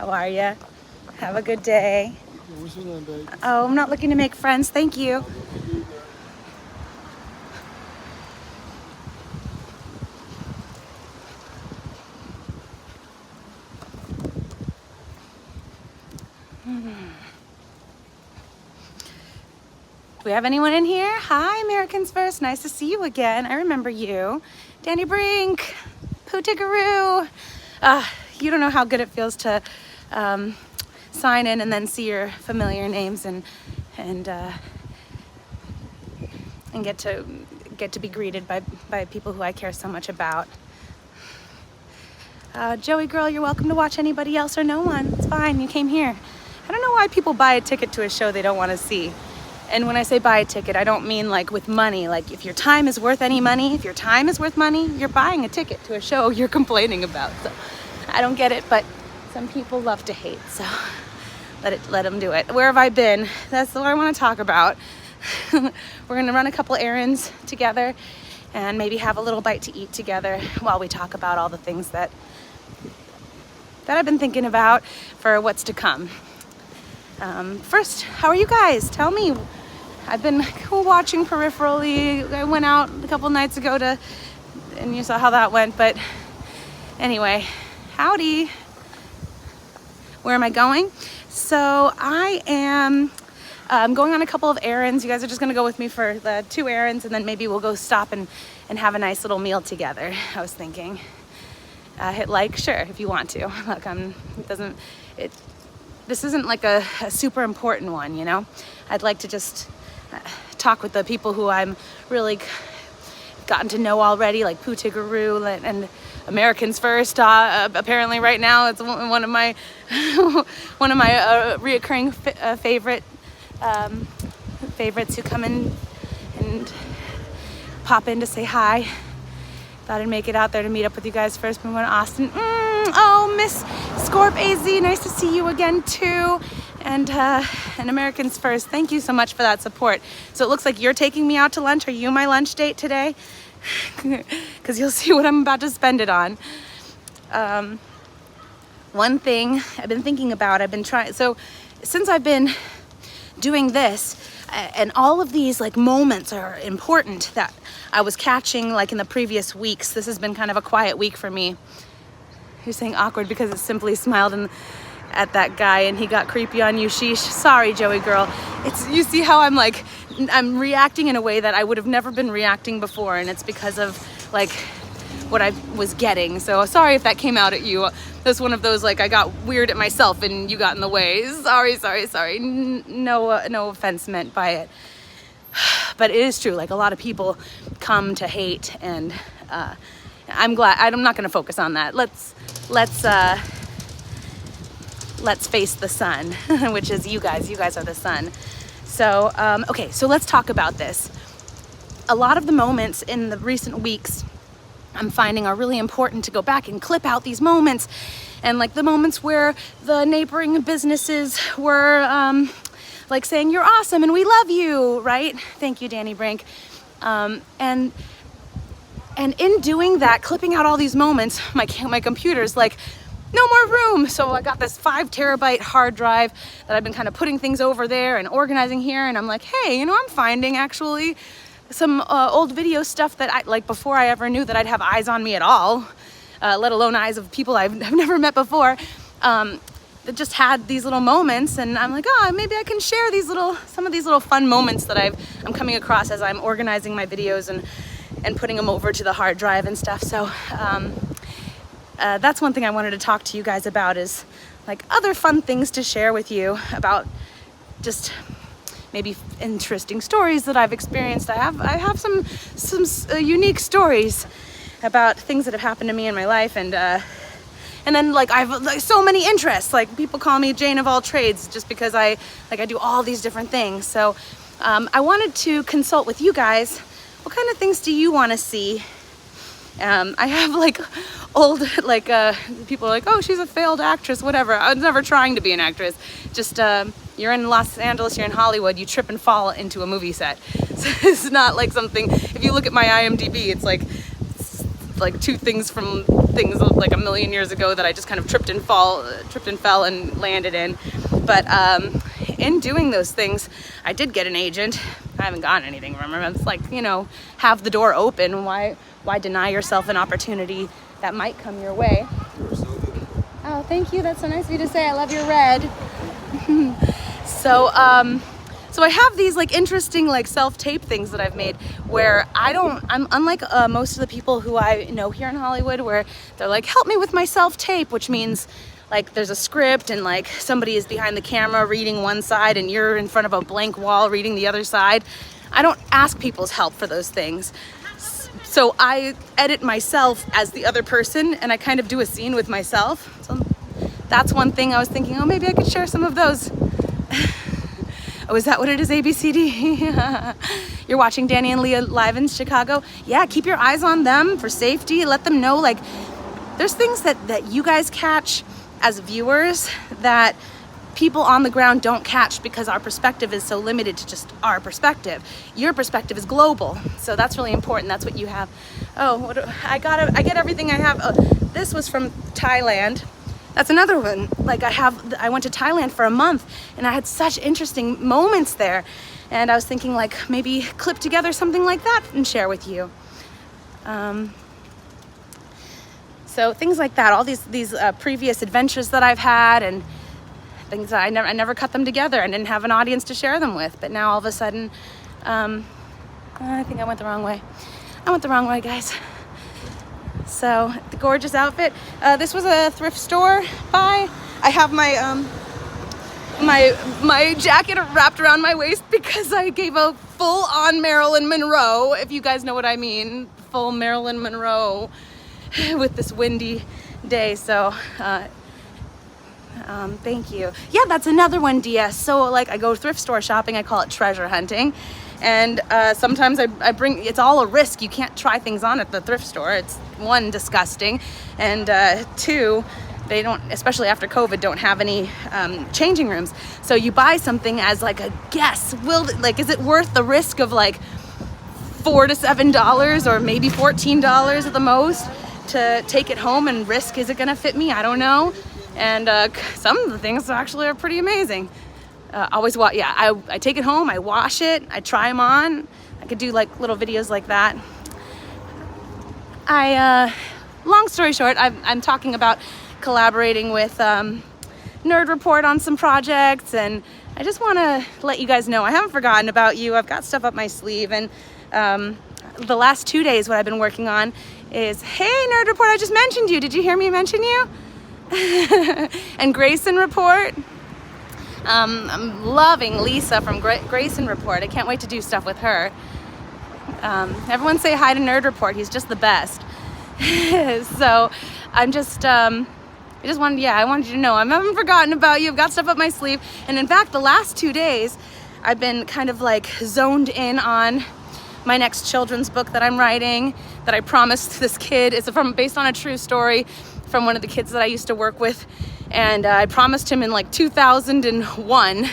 How are you? Have a good day. What's your name, babe? Oh, I'm not looking to make friends. Thank you. Do we have anyone in here? Hi, Americans First. Nice to see you again. I remember you. Danny Brink, Pootigaroo. You don't know how good it feels to sign in and then see your familiar names and get to be greeted by people who I care so much about. Joey girl, you're welcome to watch anybody else or no one. It's fine, you came here. I don't know why people buy a ticket to a show they don't want to see. And when I say buy a ticket, I don't mean like with money. Like if your time is worth any money, if your time is worth money, you're buying a ticket to a show you're complaining about. So I don't get it, but some people love to hate, so let them do it. Where have I been? That's what I want to talk about. We're gonna run a couple errands together and maybe have a little bite to eat together while we talk about all the things that I've been thinking about for what's to come. First, how are you guys? Tell me. I've been watching peripherally. I went out a couple nights ago and you saw how that went, but anyway, howdy. Where am I going? So I am going on a couple of errands. You guys are just gonna go with me for the 2 errands and then maybe we'll go stop and have a nice little meal together, I was thinking. Hit like, sure, if you want to. Look, this isn't like a super important one, you know? I'd like to just talk with the people who I'm really gotten to know already, like Pootigaroo and Americans First. Apparently right now it's one of my reoccurring favorites who come in and pop in to say hi. Thought I'd make it out there to meet up with you guys first. We went to Austin. Oh, Miss Scorp AZ, nice to see you again too. And Americans First, thank you so much for that support. So it looks like you're taking me out to lunch. Are you my lunch date today? Because you'll see what I'm about to spend it on. One thing I've been thinking about, so since I've been doing this, and all of these like moments are important that I was catching like in the previous weeks. This has been kind of a quiet week for me. You're saying awkward because it simply smiled at that guy and he got creepy on you, sheesh. Sorry, Joey girl. You see how I'm reacting in a way that I would have never been reacting before, and it's because of like what I was getting. So sorry if that came out at you. That's one of those, like, I got weird at myself and you got in the way. Sorry. No offense meant by it. But it is true, like a lot of people come to hate, and I'm glad. I'm not going to focus on that. Let's face the sun, which is you guys. You guys are the sun. So okay, so let's talk about this. A lot of the moments in the recent weeks I'm finding are really important to go back and clip out these moments, and like the moments where the neighboring businesses were like saying you're awesome and we love you, right? Thank you, Danny Brink. And in doing that, clipping out all these moments, my computer's like, no more room. So I got this 5 terabyte hard drive that I've been kind of putting things over there and organizing here, and I'm like, hey, you know, I'm finding actually some old video stuff that I like before I ever knew that I'd have eyes on me at all, let alone eyes of people I've never met before, that just had these little moments. And I'm like, oh, maybe I can share some of these little fun moments that I'm coming across as I'm organizing my videos and putting them over to the hard drive and stuff. So that's one thing I wanted to talk to you guys about, is like other fun things to share with you about just maybe interesting stories that I've experienced. I have some unique stories about things that have happened to me in my life, and then like I've like so many interests. Like people call me Jane of all trades just because I do all these different things. So I wanted to consult with you guys. What kind of things do you want to see? I have like old people are like, oh, she's a failed actress, whatever. I was never trying to be an actress. Just you're in Los Angeles, you're in Hollywood, you trip and fall into a movie set. So it's not like something, if you look at my IMDb, it's like 2 things from things like a million years ago that I just kind of tripped and fell and landed in. But in doing those things, I did get an agent. I haven't gotten anything from her. It's like, you know, have the door open. Why deny yourself an opportunity that might come your way? Oh, thank you. That's so nice of you to say. I love your red. So I have these like interesting like self-tape things that I've made where I'm unlike most of the people who I know here in Hollywood, where they're like, help me with my self-tape, which means like there's a script and like somebody is behind the camera reading one side and you're in front of a blank wall reading the other side. I don't ask people's help for those things. So I edit myself as the other person and I kind of do a scene with myself. So that's one thing I was thinking, oh, maybe I could share some of those. Oh, is that what it is, ABCD? You're watching Danny and Leah live in Chicago? Yeah, keep your eyes on them for safety. Let them know, like, there's things that you guys catch as viewers that people on the ground don't catch because our perspective is so limited to just our perspective. Your perspective is global, so that's really important. That's what you have. Oh, I get everything I have. Oh, this was from Thailand. That's another one. Like I went to Thailand for a month and I had such interesting moments there. And I was thinking like maybe clip together something like that and share with you. So things like that, all these previous adventures that I've had and things that I never cut them together and didn't have an audience to share them with. But now all of a sudden, I think I went the wrong way. I went the wrong way, guys. So the gorgeous outfit. This was a thrift store buy. I have my my jacket wrapped around my waist because I gave a full-on Marilyn Monroe, if you guys know what I mean, full Marilyn Monroe with this windy day. So thank you. Yeah, that's another one, DS. So like I go thrift store shopping. I call it treasure hunting. And sometimes I bring, it's all a risk. You can't try things on at the thrift store. It's one, disgusting, and two, they don't, especially after COVID, don't have any changing rooms. So you buy something as like a guess. Is it worth the risk of like $4 to $7 or maybe $14 at the most to take it home and risk, is it gonna fit me? I don't know. And some of the things actually are pretty amazing. I take it home, I wash it, I try them on. I could do like little videos like that. Long story short, I'm talking about collaborating with Nerd Report on some projects, and I just want to let you guys know I haven't forgotten about you. I've got stuff up my sleeve, and the last 2 days what I've been working on is, hey Nerd Report, I just mentioned you. Did you hear me mention you? And Grayson Report. I'm loving Lisa from Grayson Report. I can't wait to do stuff with her. Everyone say hi to Nerd Report. He's just the best. So I'm just, I wanted you to know I haven't forgotten about you. I've got stuff up my sleeve. And in fact, the last 2 days, I've been kind of like zoned in on my next children's book that I'm writing, that I promised this kid. It's based on a true story from one of the kids that I used to work with. And I promised him in like 2001,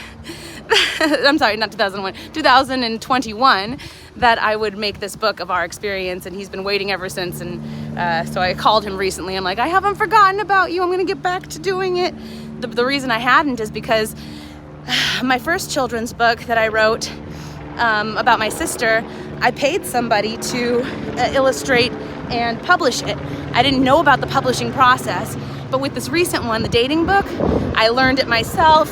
I'm sorry, not 2001, 2021, that I would make this book of our experience, and he's been waiting ever since. And so I called him recently. I'm like, I haven't forgotten about you. I'm gonna get back to doing it. The reason I hadn't is because my first children's book that I wrote about my sister, I paid somebody to illustrate and publish it. I didn't know about the publishing process. But with this recent one, the dating book, I learned it myself.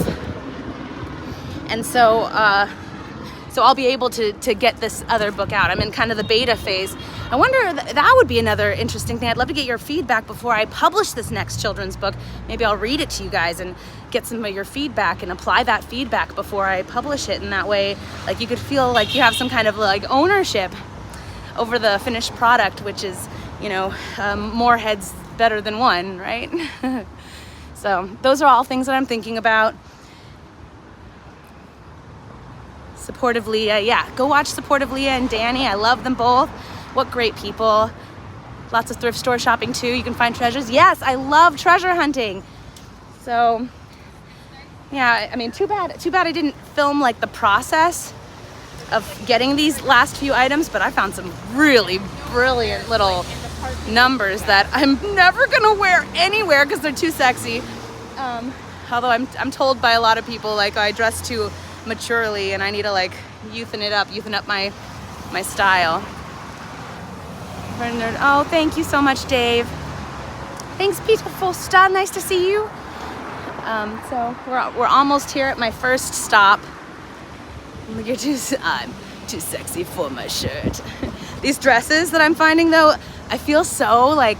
And so I'll be able to get this other book out. I'm in kind of the beta phase. I wonder, that would be another interesting thing. I'd love to get your feedback before I publish this next children's book. Maybe I'll read it to you guys and get some of your feedback and apply that feedback before I publish it. And that way, like, you could feel like you have some kind of like ownership over the finished product, which is, you know, more heads better than one, right? So those are all things that I'm thinking about. Supportive Leah, yeah, go watch Supportive Leah and Danny. I love them both. What great people. Lots of thrift store shopping too. You can find treasures. Yes, I love treasure hunting. So yeah, I mean, too bad I didn't film like the process of getting these last few items, but I found some really brilliant little numbers that I'm never gonna wear anywhere because they're too sexy. Although I'm told by a lot of people like I dress too maturely and I need to like youthen up my style. Oh, thank you so much, Dave. Thanks, beautiful star. Nice to see you. So we're almost here at my first stop. I'm too sexy for my shirt. These dresses that I'm finding though, I feel so like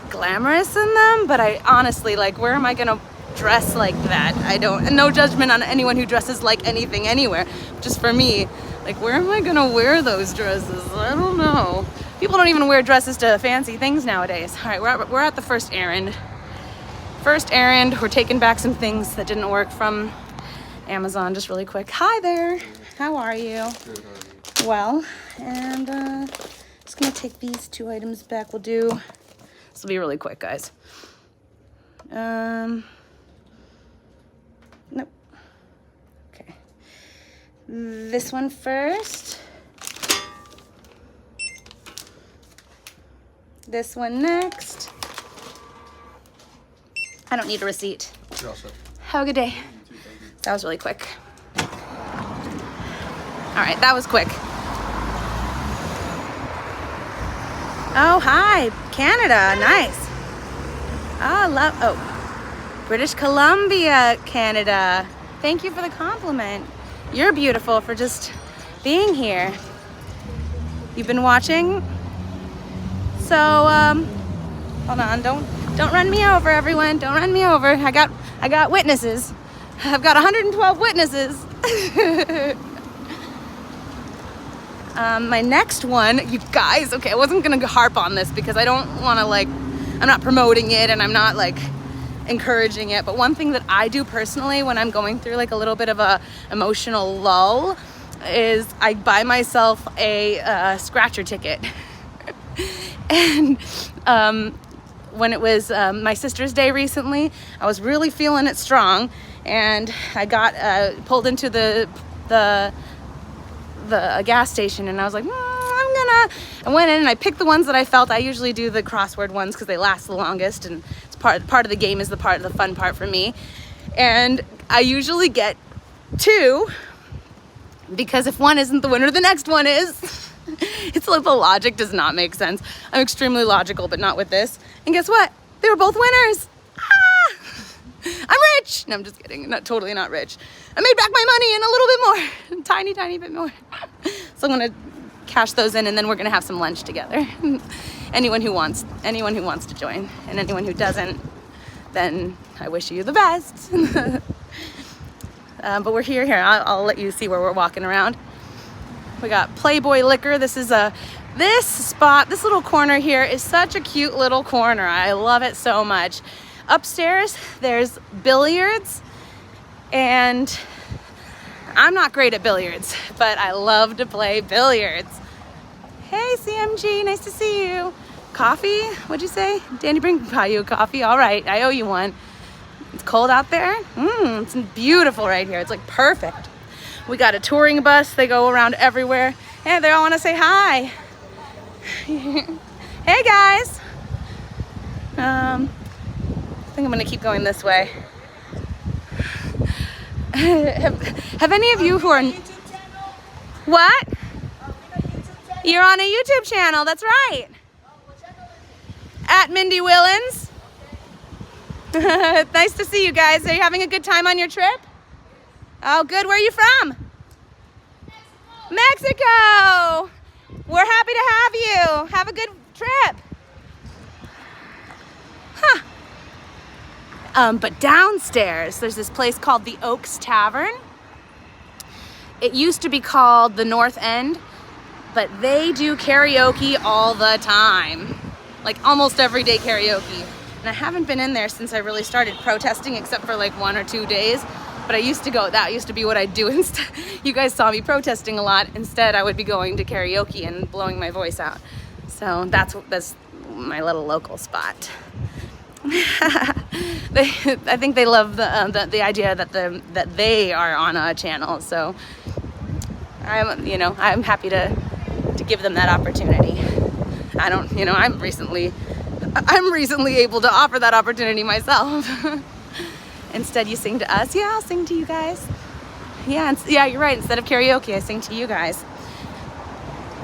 glamorous in them, but I honestly like, where am I gonna dress like that? I don't, and no judgment on anyone who dresses like anything anywhere. Just for me, like, where am I gonna wear those dresses? I don't know. People don't even wear dresses to fancy things nowadays. All right, we're at the first errand. We're taking back some things that didn't work from Amazon, just really quick. Hi there, how are you? Good, how are you? Well, and just gonna take these 2 items back. We'll do, this will be really quick, guys. Nope. Okay. This one first. This one next. I don't need a receipt. You're all set. Have a good day. You too, thank you. That was really quick. All right, that was quick. Oh, hi, Canada, nice. British Columbia, Canada. Thank you for the compliment. You're beautiful for just being here. You've been watching? So, hold on, don't run me over, everyone. Don't run me over. I got witnesses. I've got 112 witnesses. My next one, you guys, okay, I wasn't gonna harp on this because I don't wanna like, I'm not promoting it and I'm not like encouraging it, but one thing that I do personally when I'm going through like a little bit of a emotional lull is I buy myself a scratcher ticket. And when it was my sister's day recently, I was really feeling it strong, and I got pulled into the gas station, and I was like, I went in and I picked the ones that I felt. I usually do the crossword ones because they last the longest, and it's part of the game is the fun part for me. And I usually get 2 because if one isn't the winner, the next one is. It's like the logic does not make sense. I'm extremely logical, but not with this. And guess what? They were both winners. I'm rich. No, I'm just kidding. Totally not rich. I made back my money and a little bit more. Tiny bit more. So I'm gonna cash those in, and then we're gonna have some lunch together. Anyone who wants to join, and anyone who doesn't, then I wish you the best. But we're here. I'll let you see where we're walking around. We got Playboy Liquor. This little corner here is such a cute little corner. I love it so much. Upstairs, there's billiards, and I'm not great at billiards, but I love to play billiards. Hey, CMG, nice to see you. Coffee, what'd you say? Danny, buy you a coffee? All right, I owe you one. It's cold out there. It's beautiful right here. It's like perfect. We got a touring bus. They go around everywhere. Hey, they all want to say hi. Hey, guys. I think I'm going to keep going this way. Have any of you who are... What? You're on a YouTube channel. That's right. At Mindy Willens. Nice to see you guys. Are you having a good time on your trip? Oh, good. Where are you from? Mexico. We're happy to have you. Have a good trip. Huh. But downstairs, there's this place called the Oaks Tavern. It used to be called the North End, but they do karaoke all the time. Like almost everyday karaoke. And I haven't been in there since I really started protesting, except for like 1 or 2 days. But I used to go, that used to be what I'd do instead. You guys saw me protesting a lot. Instead, I would be going to karaoke and blowing my voice out. So that's my little local spot. I think they love the idea that they are on a channel. So I'm happy to give them that opportunity. I don't, I'm recently able to offer that opportunity myself. Instead, you sing to us. Yeah, I'll sing to you guys. Yeah, you're right. Instead of karaoke, I sing to you guys.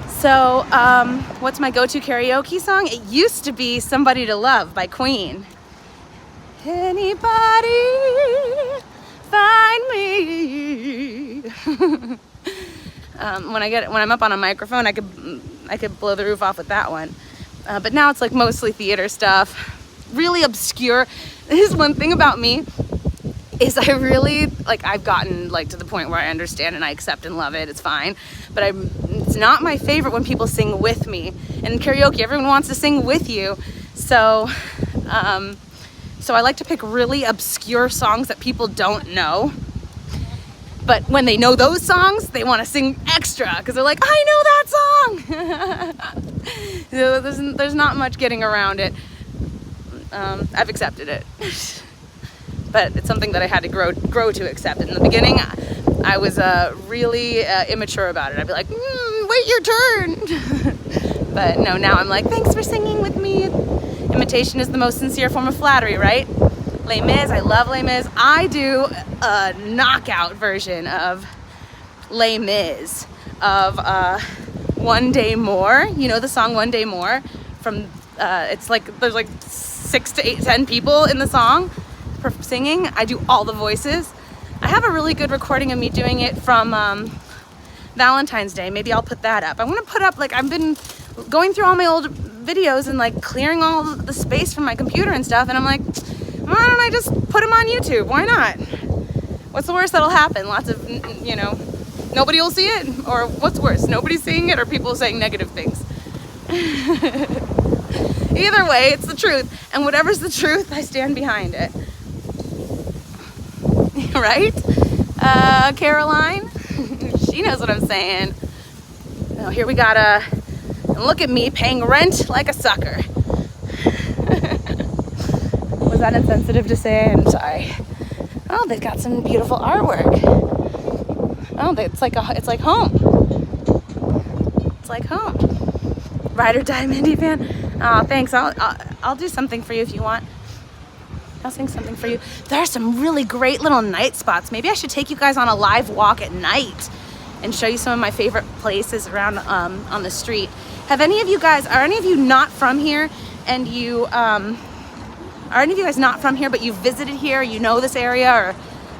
So, what's my go-to karaoke song? It used to be Somebody to Love by Queen. Anybody find me? When I'm up on a microphone, I could blow the roof off with that one. But now it's like mostly theater stuff, really obscure. This is one thing about me, is I really, I've gotten to the point where I understand and I accept and love it. It's fine. But it's not my favorite when people sing with me. And in karaoke, everyone wants to sing with you. So I like to pick really obscure songs that people don't know. But when they know those songs, they want to sing extra because they're like, I know that song. So there's not much getting around it. I've accepted it. But it's something that I had to grow to accept. In the beginning, I was really immature about it. I'd be like, wait your turn. But no, now I'm like, thanks for singing with me. Imitation is the most sincere form of flattery, right? Les Mis, I love Les Mis. I do a knockout version of Les Mis of One Day More. You know the song One Day More? From it's there's 6 to 8, 10 people in the song singing. I do all the voices. I have a really good recording of me doing it from Valentine's Day. Maybe I'll put that up. I want to put up, I've been going through all my old videos and clearing all the space from my computer and stuff, and I'm like, why don't I just put them on YouTube? Why not? What's the worst that'll happen? Lots of, nobody will see it? Or what's worse, nobody's seeing it or people saying negative things? Either way, it's the truth. And whatever's the truth, I stand behind it. Right? Caroline? She knows what I'm saying. Oh, here we gotta, look at me paying rent like a sucker. Was that insensitive to say? I'm sorry. Oh, they've got some beautiful artwork. Oh, it's like home. It's like home. Ride or die Mindy fan. Oh, thanks. I'll do something for you if you want. I'll sing something for you. There are some really great little night spots. Maybe I should take you guys on a live walk at night and show you some of my favorite places around on the street. Are any of you not from here? And are any of you guys not from here, but you visited here, you know this area,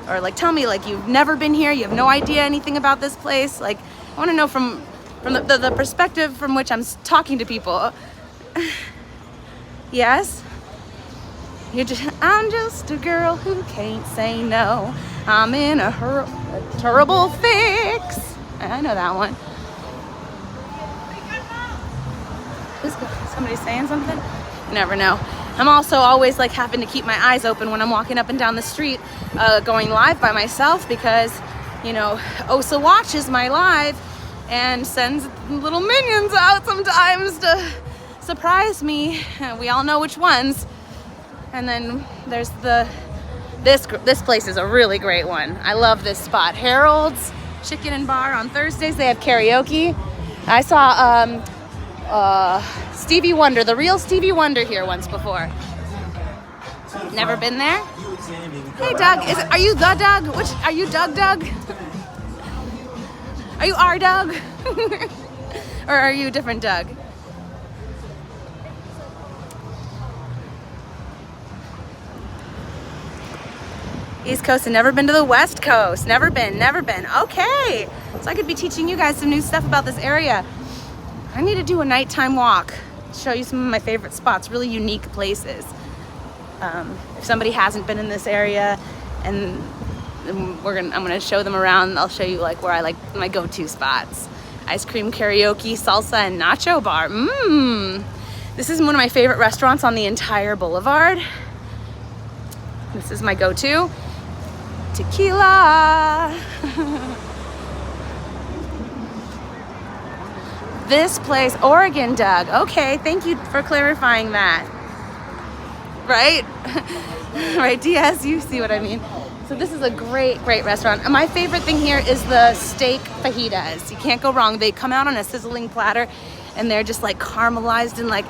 or tell me you've never been here, you have no idea anything about this place? I want to know from the perspective from which I'm talking to people. Yes? I'm just a girl who can't say no. I'm in a terrible fix. I know that one. Somebody saying something? You never know. I'm also always having to keep my eyes open when I'm walking up and down the street, going live by myself because, Osa watches my live and sends little minions out sometimes to surprise me. We all know which ones. And then there's this place is a really great one. I love this spot. Harold's Chicken and Bar on Thursdays. They have karaoke. I saw Stevie Wonder, the real Stevie Wonder here once before. Never been there? Hey Doug, are you the Doug? Are you Doug? Are you our Doug? Or are you a different Doug? East Coast and never been to the West Coast. Never been. Okay. So I could be teaching you guys some new stuff about this area. I need to do a nighttime walk. Show you some of my favorite spots, really unique places. If somebody hasn't been in this area and I'm gonna show them around, I'll show you where I like my go-to spots. Ice cream karaoke, salsa, and nacho bar. This is one of my favorite restaurants on the entire boulevard. This is my go-to. Tequila. This place, Oregon Doug. Okay, thank you for clarifying that. Right? Right, DS, you see what I mean. So this is a great restaurant. And my favorite thing here is the steak fajitas. You can't go wrong. They come out on a sizzling platter. and they're just like caramelized in like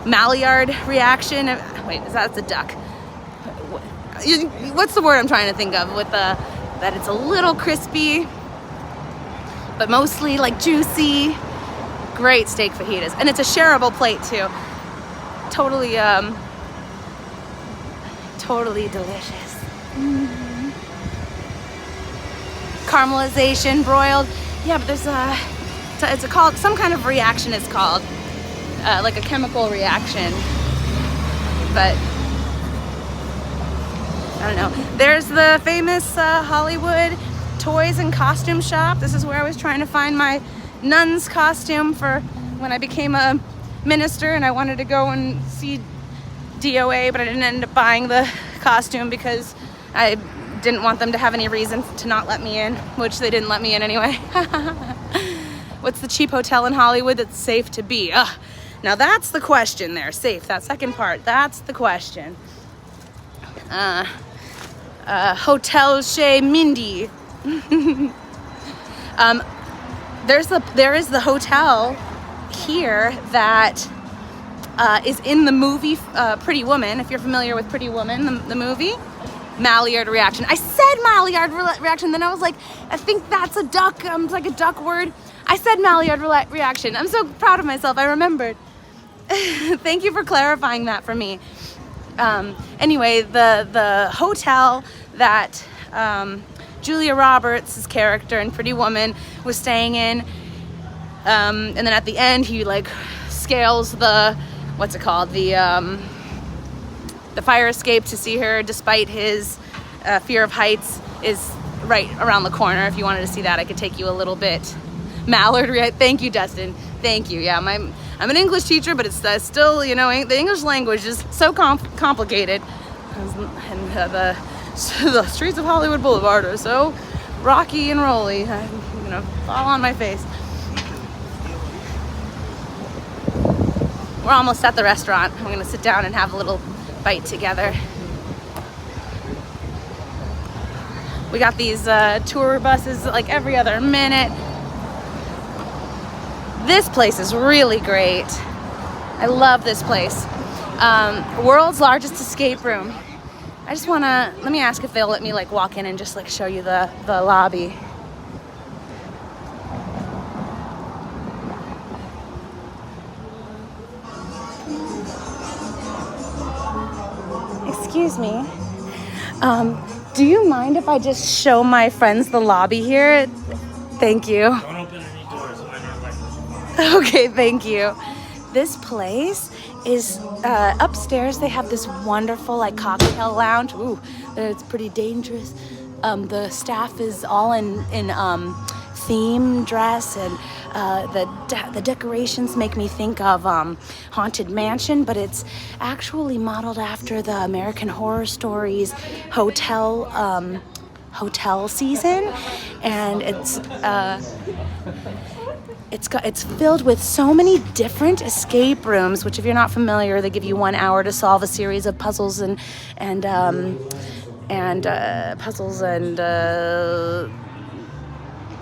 Maillard reaction. Wait, that's a duck. What's the word I'm trying to think of with that it's a little crispy, but mostly like juicy. Great steak fajitas, and it's a shareable plate too. Totally delicious. Caramelization, broiled. Yeah, but there's it's called some kind of reaction. It's called like a chemical reaction, but I don't know. There's the famous Hollywood toys and costume shop. This is where I was trying to find my nun's costume for when I became a minister, and I wanted to go and see DOA, but I didn't end up buying the costume because I didn't want them to have any reason to not let me in, which they didn't let me in anyway. What's the cheap hotel in Hollywood that's safe to be? Now that's the question there. Safe, that second part, that's the question. Hotel Chez Mindy. There is the hotel here that is in the movie Pretty Woman. If you're familiar with Pretty Woman, the movie. Maillard reaction. I said Maillard reaction, then I was like, I think that's a duck. It's like a duck word. I said Maillard reaction. I'm so proud of myself. I remembered. Thank you for clarifying that for me. Anyway, the hotel that Julia Roberts' character in Pretty Woman was staying in, and then at the end he like scales the fire escape to see her, despite his fear of heights, is right around the corner. If you wanted to see that, I could take you a little bit. Maillard, thank you, Dustin. Thank you. Yeah, I'm an English teacher, but it's still, the English language is so complicated, and the streets of Hollywood Boulevard are so rocky and rolly. I'm gonna fall on my face. We're almost at the restaurant. We're gonna sit down and have a little bite together. We got these tour buses like every other minute. This place is really great. I love this place. World's largest escape room. I just wanna, let me ask if they'll let me like walk in and just like show you the lobby. Excuse me. Do you mind if I just show my friends the lobby here? Thank you. Don't open any doors. Okay, thank you. This place is upstairs. They have this wonderful like cocktail lounge. Ooh, it's pretty dangerous. The staff is all in theme dress, and the decorations make me think of Haunted Mansion, but it's actually modeled after the American Horror Stories hotel season, and it's filled with so many different escape rooms, which if you're not familiar, they give you 1 hour to solve a series of puzzles and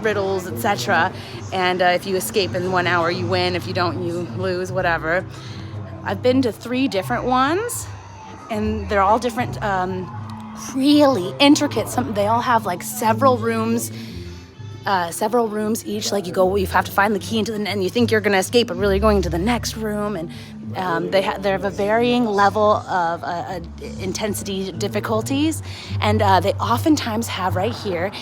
riddles, etc. And if you escape in 1 hour, you win. If you don't, you lose, whatever. I've been to 3 different ones, and they're all different, really intricate. They all have like several rooms each. Like you have to find the key and you think you're gonna escape, but really going to the next room. And they have a varying level of intensity difficulties, and they oftentimes have right here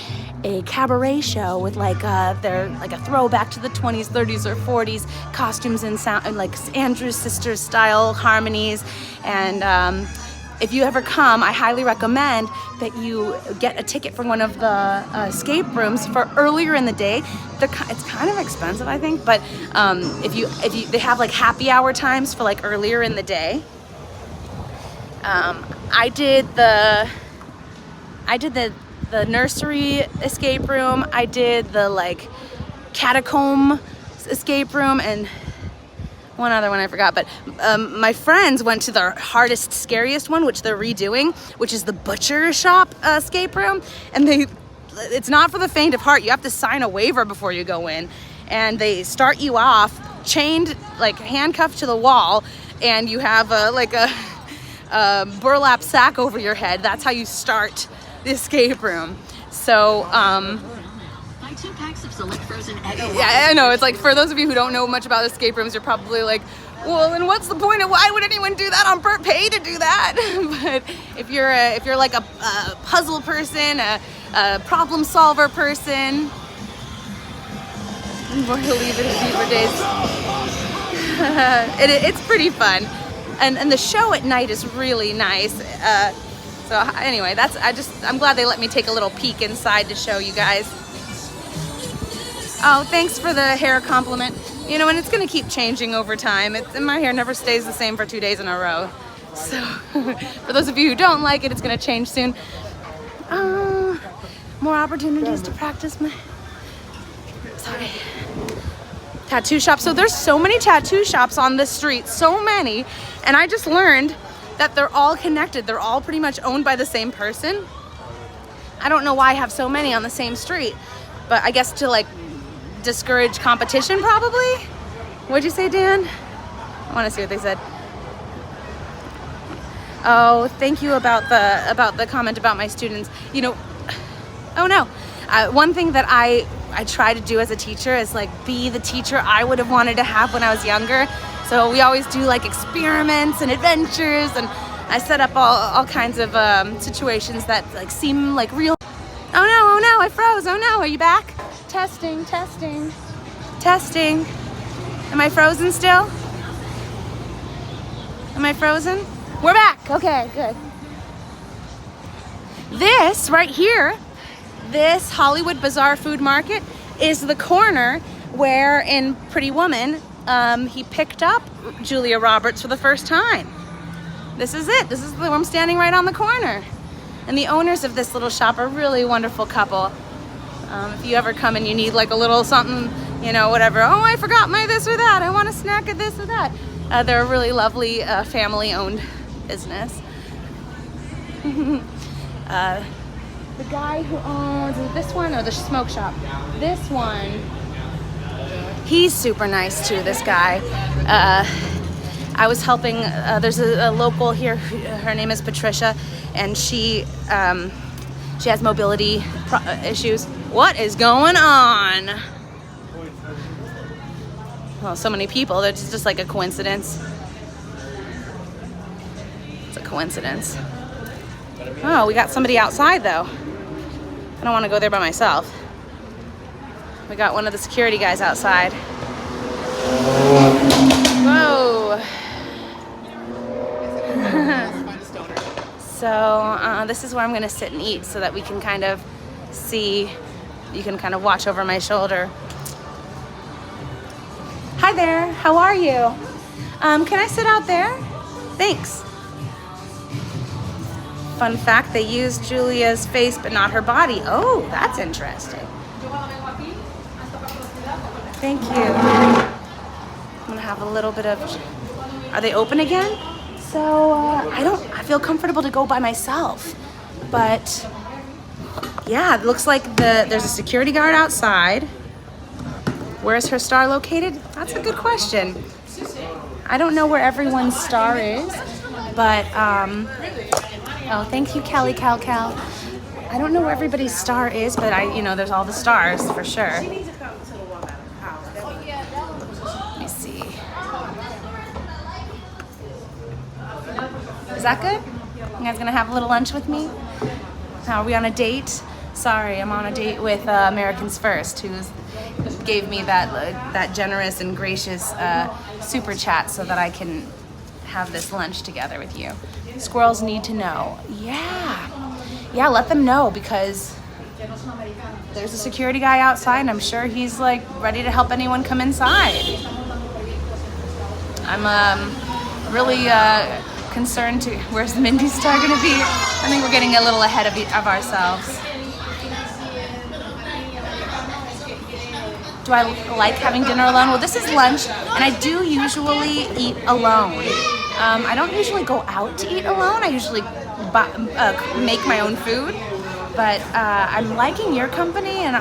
a cabaret show with they're like a throwback to the 20s, 30s, or 40s costumes and sound, and like Andrews Sisters style harmonies. And if you ever come, I highly recommend that you get a ticket for one of the escape rooms for earlier in the day. It's kind of expensive, I think, but if they have like happy hour times for like earlier in the day. I did the nursery escape room. I did the like catacomb escape room, and one other one I forgot, but my friends went to the hardest, scariest one, which they're redoing, which is the butcher shop escape room. And it's not for the faint of heart. You have to sign a waiver before you go in. and they start you off chained, like handcuffed to the wall, and you have a burlap sack over your head. That's how you start the escape room. So Buy 2 packs of select frozen egg. yeah, I know, it's like, for those of you who don't know much about escape rooms, you're probably like, well, then what's the point of, why would anyone do that on pay to do that? But if you're like a puzzle person, a problem solver person, I'm going to leave it a few days. It's pretty fun, and the show at night is really nice. So anyway, I'm glad they let me take a little peek inside to show you guys. Oh, thanks for the hair compliment. You know, and it's gonna keep changing over time. And my hair never stays the same for 2 days in a row. So for those of you who don't like it, it's gonna change soon. More opportunities to practice my, sorry. Tattoo shop. So there's so many tattoo shops on this street, so many. And I just learned that they're all connected. They're all pretty much owned by the same person. I don't know why I have so many on the same street, but I guess to like discourage competition probably. What'd you say, Dan? I want to see what they said. Oh, thank you about the comment about my students. You know, oh no. One thing that I try to do as a teacher is like be the teacher I would have wanted to have when I was younger. So we always do like experiments and adventures, and I set up all kinds of situations that like seem like real. Oh no, I froze. Oh no, are you back? Testing. Am I frozen still? Am I frozen? We're back. Okay, good. This right here, this Hollywood Bazaar food market is the corner where in Pretty Woman, he picked up Julia Roberts for the first time. This is it. This is where I'm standing, right on the corner. And the owners of this little shop are a really wonderful couple. If you ever come and you need like a little something, you know, whatever. Oh, I forgot my this or that. I want a snack of this or that. They're a really lovely family-owned business. The guy who owns this one, or the smoke shop, this one, he's super nice too, this guy. I was helping, there's a local here, her name is Patricia, and she has mobility issues. What is going on? Well, so many people, it's just like a coincidence. It's a coincidence. Oh, we got somebody outside though. I don't want to go there by myself. We got one of the security guys outside. Whoa. So this is where I'm gonna sit and eat so that we can kind of see, you can kind of watch over my shoulder. Hi there, how are you? Can I sit out there? Thanks. Fun fact, they used Julia's face but not her body. Oh, that's interesting. Thank you. I'm gonna have a little bit of, are they open again? So I feel comfortable to go by myself, but yeah, it looks like there's a security guard outside. Where is her star located? That's a good question. I don't know where everyone's star is, but oh, thank you, Kelly Cal. I don't know where everybody's star is, but there's all the stars for sure. Let me see. Is that good? You guys gonna have a little lunch with me? Are we on a date? Sorry, I'm on a date with Americans First, who gave me that generous and gracious super chat so that I can have this lunch together with you. Squirrels need to know. Yeah, let them know, because there's a security guy outside and I'm sure he's like ready to help anyone come inside. I'm really concerned to, where's Mindy's star gonna be? I think we're getting a little ahead of ourselves. Do I like having dinner alone? Well, this is lunch, and I do usually eat alone. I don't usually go out to eat alone. I usually make my own food, but I'm liking your company, and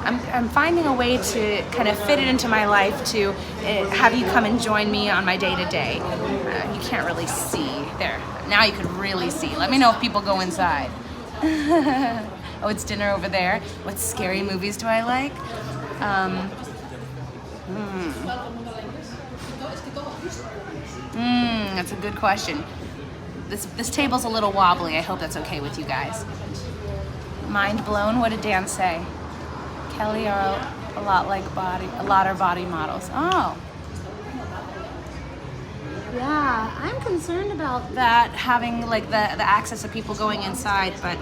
I'm finding a way to kind of fit it into my life to have you come and join me on my day-to-day. You can't really see. There, now you can really see. Let me know if people go inside. Oh, it's dinner over there. What scary movies do I like? That's a good question. This table's a little wobbly. I hope that's okay with you guys. Mind blown. What did Dan say? Kelly are a lot are body models. Oh. Yeah, I'm concerned about that, having like the access of people going inside, but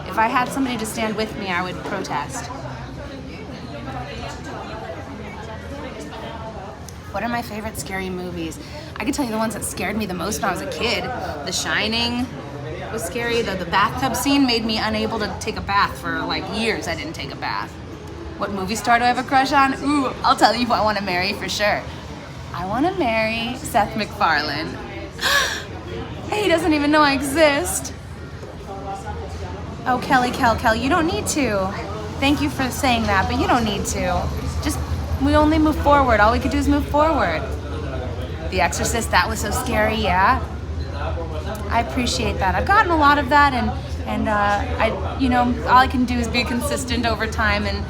if I had somebody to stand with me, I would protest. What are my favorite scary movies? I can tell you the ones that scared me the most when I was a kid. The Shining was scary. The bathtub scene made me unable to take a bath for like years. I didn't take a bath. What movie star do I have a crush on? Ooh, I'll tell you who I want to marry for sure. I want to marry Seth MacFarlane. Hey, he doesn't even know I exist. Oh, Kelly, you don't need to. Thank you for saying that, but you don't need to. We only move forward. All we could do is move forward. The Exorcist, that was so scary, yeah. I appreciate that. I've gotten a lot of that, and all I can do is be consistent over time. And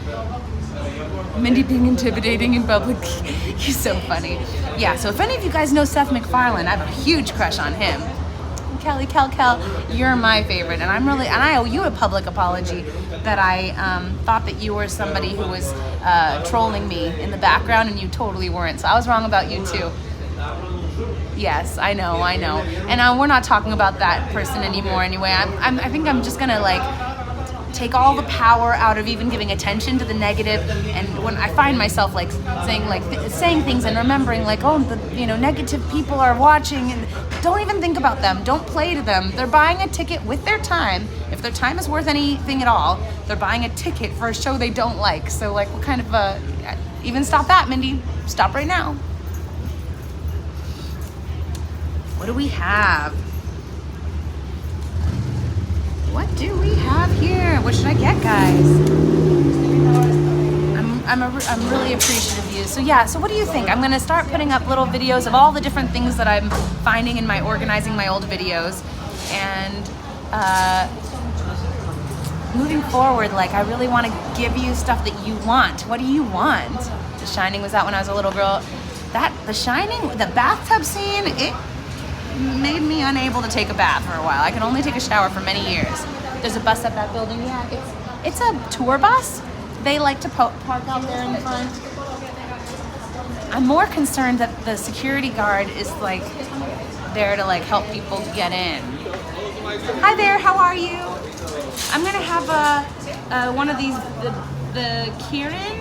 Mindy being intimidating in public, he's so funny. Yeah. So if any of you guys know Seth MacFarlane, I have a huge crush on him. Kelly, you're my favorite, and I owe you a public apology that I thought that you were somebody who was trolling me in the background, and you totally weren't. So I was wrong about you too. Yes, I know. And we're not talking about that person anymore anyway. I think I'm just gonna take all the power out of even giving attention to the negative. And when I find myself saying things and remembering negative people are watching, and don't even think about them. Don't play to them. They're buying a ticket with their time. If their time is worth anything at all, they're buying a ticket for a show they don't like. So what kind of even stop that, Mindy. Stop right now. What do we have? What do we have here? What should I get, guys? I'm really appreciative of you. So what do you think? I'm gonna start putting up little videos of all the different things that I'm finding in organizing my old videos, and moving forward, I really want to give you stuff that you want. What do you want? The Shining was out when I was a little girl. The Shining, the bathtub scene, it made me unable to take a bath for a while. I could only take a shower for many years. There's a bus at that building. Yeah, it's a tour bus. They like to park out there in the front. I'm more concerned that the security guard is there to help people get in. Hi there, how are you? I'm gonna have one of these, the Kieran.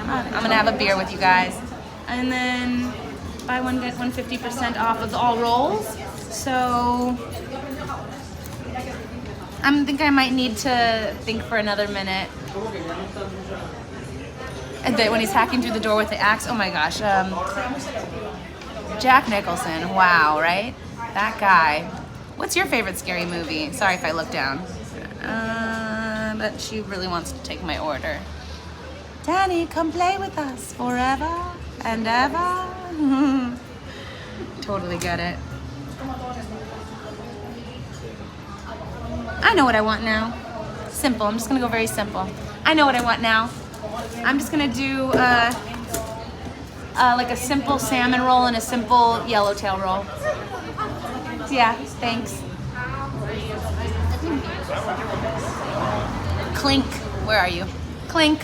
I'm gonna have a beer with you guys, and then buy one get one 50% off of all rolls. So I think I might need to think for another minute. And then when he's hacking through the door with the axe, oh my gosh, Jack Nicholson, wow, right? That guy. What's your favorite scary movie? Sorry if I look down. But she really wants to take my order. Danny, come play with us forever and ever. Totally get it. I know what I want now. Simple. I'm just gonna go very simple. I know what I want now. I'm just gonna do a simple salmon roll and a simple yellowtail roll. Yeah, thanks. Clink. Where are you? Clink.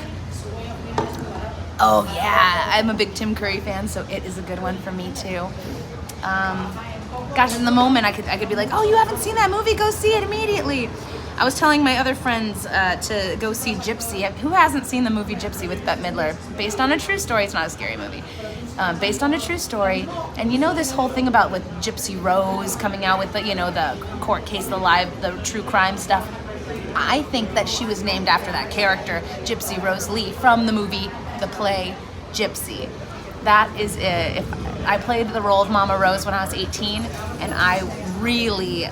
Oh yeah, I'm a big Tim Curry fan, so it is a good one for me too. Gosh, in the moment I could be like, oh, you haven't seen that movie? Go see it immediately. I was telling my other friends to go see Gypsy. Who hasn't seen the movie Gypsy with Bette Midler? Based on a true story. It's not a scary movie. Based on a true story. And you know this whole thing about with Gypsy Rose coming out with the court case, the true crime stuff. I think that she was named after that character, Gypsy Rose Lee, from the movie, the play Gypsy. That is it. I played the role of Mama Rose when I was 18, and I really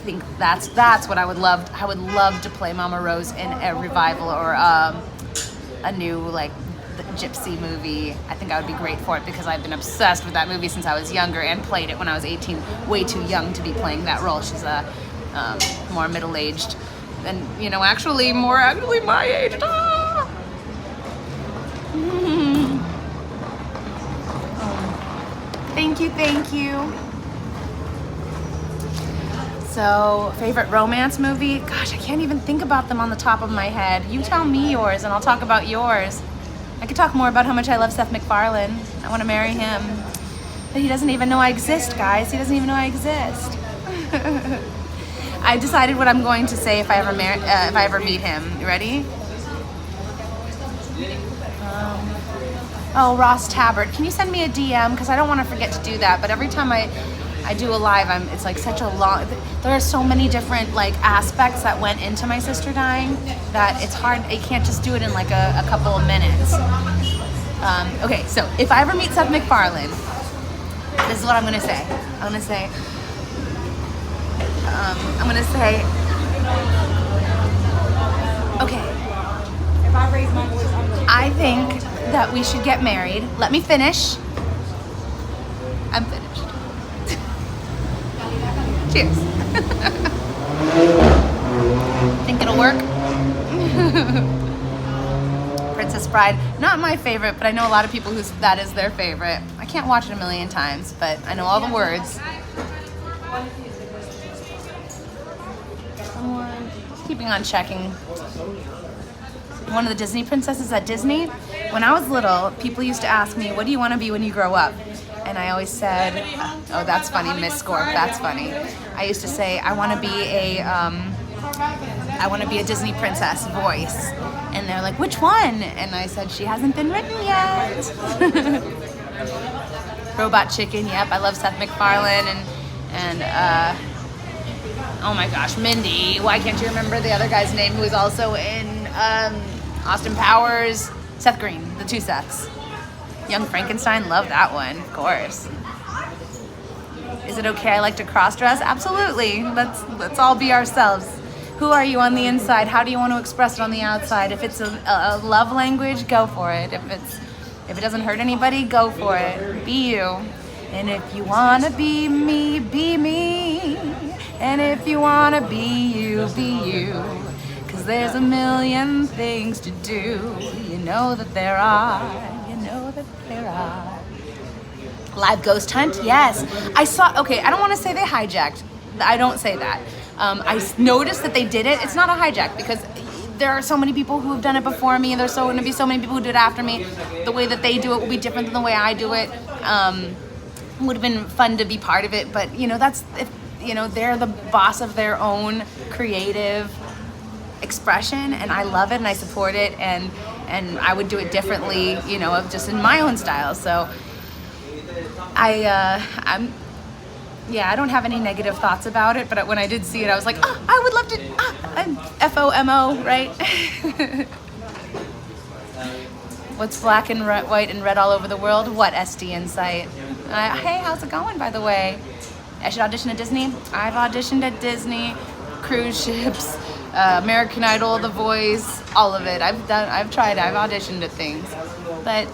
think that's what I would love. I would love to play Mama Rose in a revival or a new like the Gypsy movie. I think I would be great for it because I've been obsessed with that movie since I was younger and played it when I was 18. Way too young to be playing that role. She's more middle-aged and actually my age. Ah! Thank you. So, favorite romance movie? Gosh, I can't even think about them on the top of my head. You tell me yours and I'll talk about yours. I could talk more about how much I love Seth MacFarlane. I want to marry him. But he doesn't even know I exist, guys. He doesn't even know I exist. I decided what I'm going to say if I ever meet him. You ready? Ross Tabbert. Can you send me a DM? Because I don't want to forget to do that. But every time I do a live, it's like such a long, there are so many different like aspects that went into my sister dying that it's hard, you can't just do it in like a couple of minutes. Okay, so if I ever meet Seth MacFarlane, this is what I'm gonna say. Okay. If I raise my voice, I think that we should get married. Let me finish. I'm finished. Cheers. Think it'll work? Princess Bride, not my favorite, but I know a lot of people that is their favorite. I can't watch it a million times, but I know all the words. Keeping on checking. One of the Disney princesses at Disney. When I was little, people used to ask me, what do you want to be when you grow up? And I always said, oh, that's funny, Miss Scorp, that's funny. I used to say, I want to be a Disney princess voice. And they're like, which one? And I said, she hasn't been written yet. Robot Chicken, yep, I love Seth MacFarlane and oh my gosh, Mindy. Why can't you remember the other guy's name who was also in Austin Powers? Seth Green, the two Seths. Young Frankenstein, love that one, of course. Is it okay I like to cross-dress? Absolutely. Let's all be ourselves. Who are you on the inside? How do you want to express it on the outside? If it's a love language, go for it. If it doesn't hurt anybody, go for it. Be you. And if you want to be me, be me. And if you want to be you, be you. 'Cause there's a million things to do. You know that there are. Live ghost hunt? Yes. I don't want to say they hijacked. I don't say that. I noticed that they did it. It's not a hijack because there are so many people who have done it before me and there's going to be so many people who do it after me. The way that they do it will be different than the way I do it. Would have been fun to be part of it, but they're the boss of their own creative expression and I love it and I support it and I would do it differently, just in my own style. So I don't have any negative thoughts about it, but when I did see it, I was like, I would love to, FOMO, right? What's black and white and red all over the world? What, SD Insight? Hey, how's it going, by the way? I should audition at Disney? I've auditioned at Disney, cruise ships, American Idol, The Voice, all of it. I've tried, I've auditioned at things, but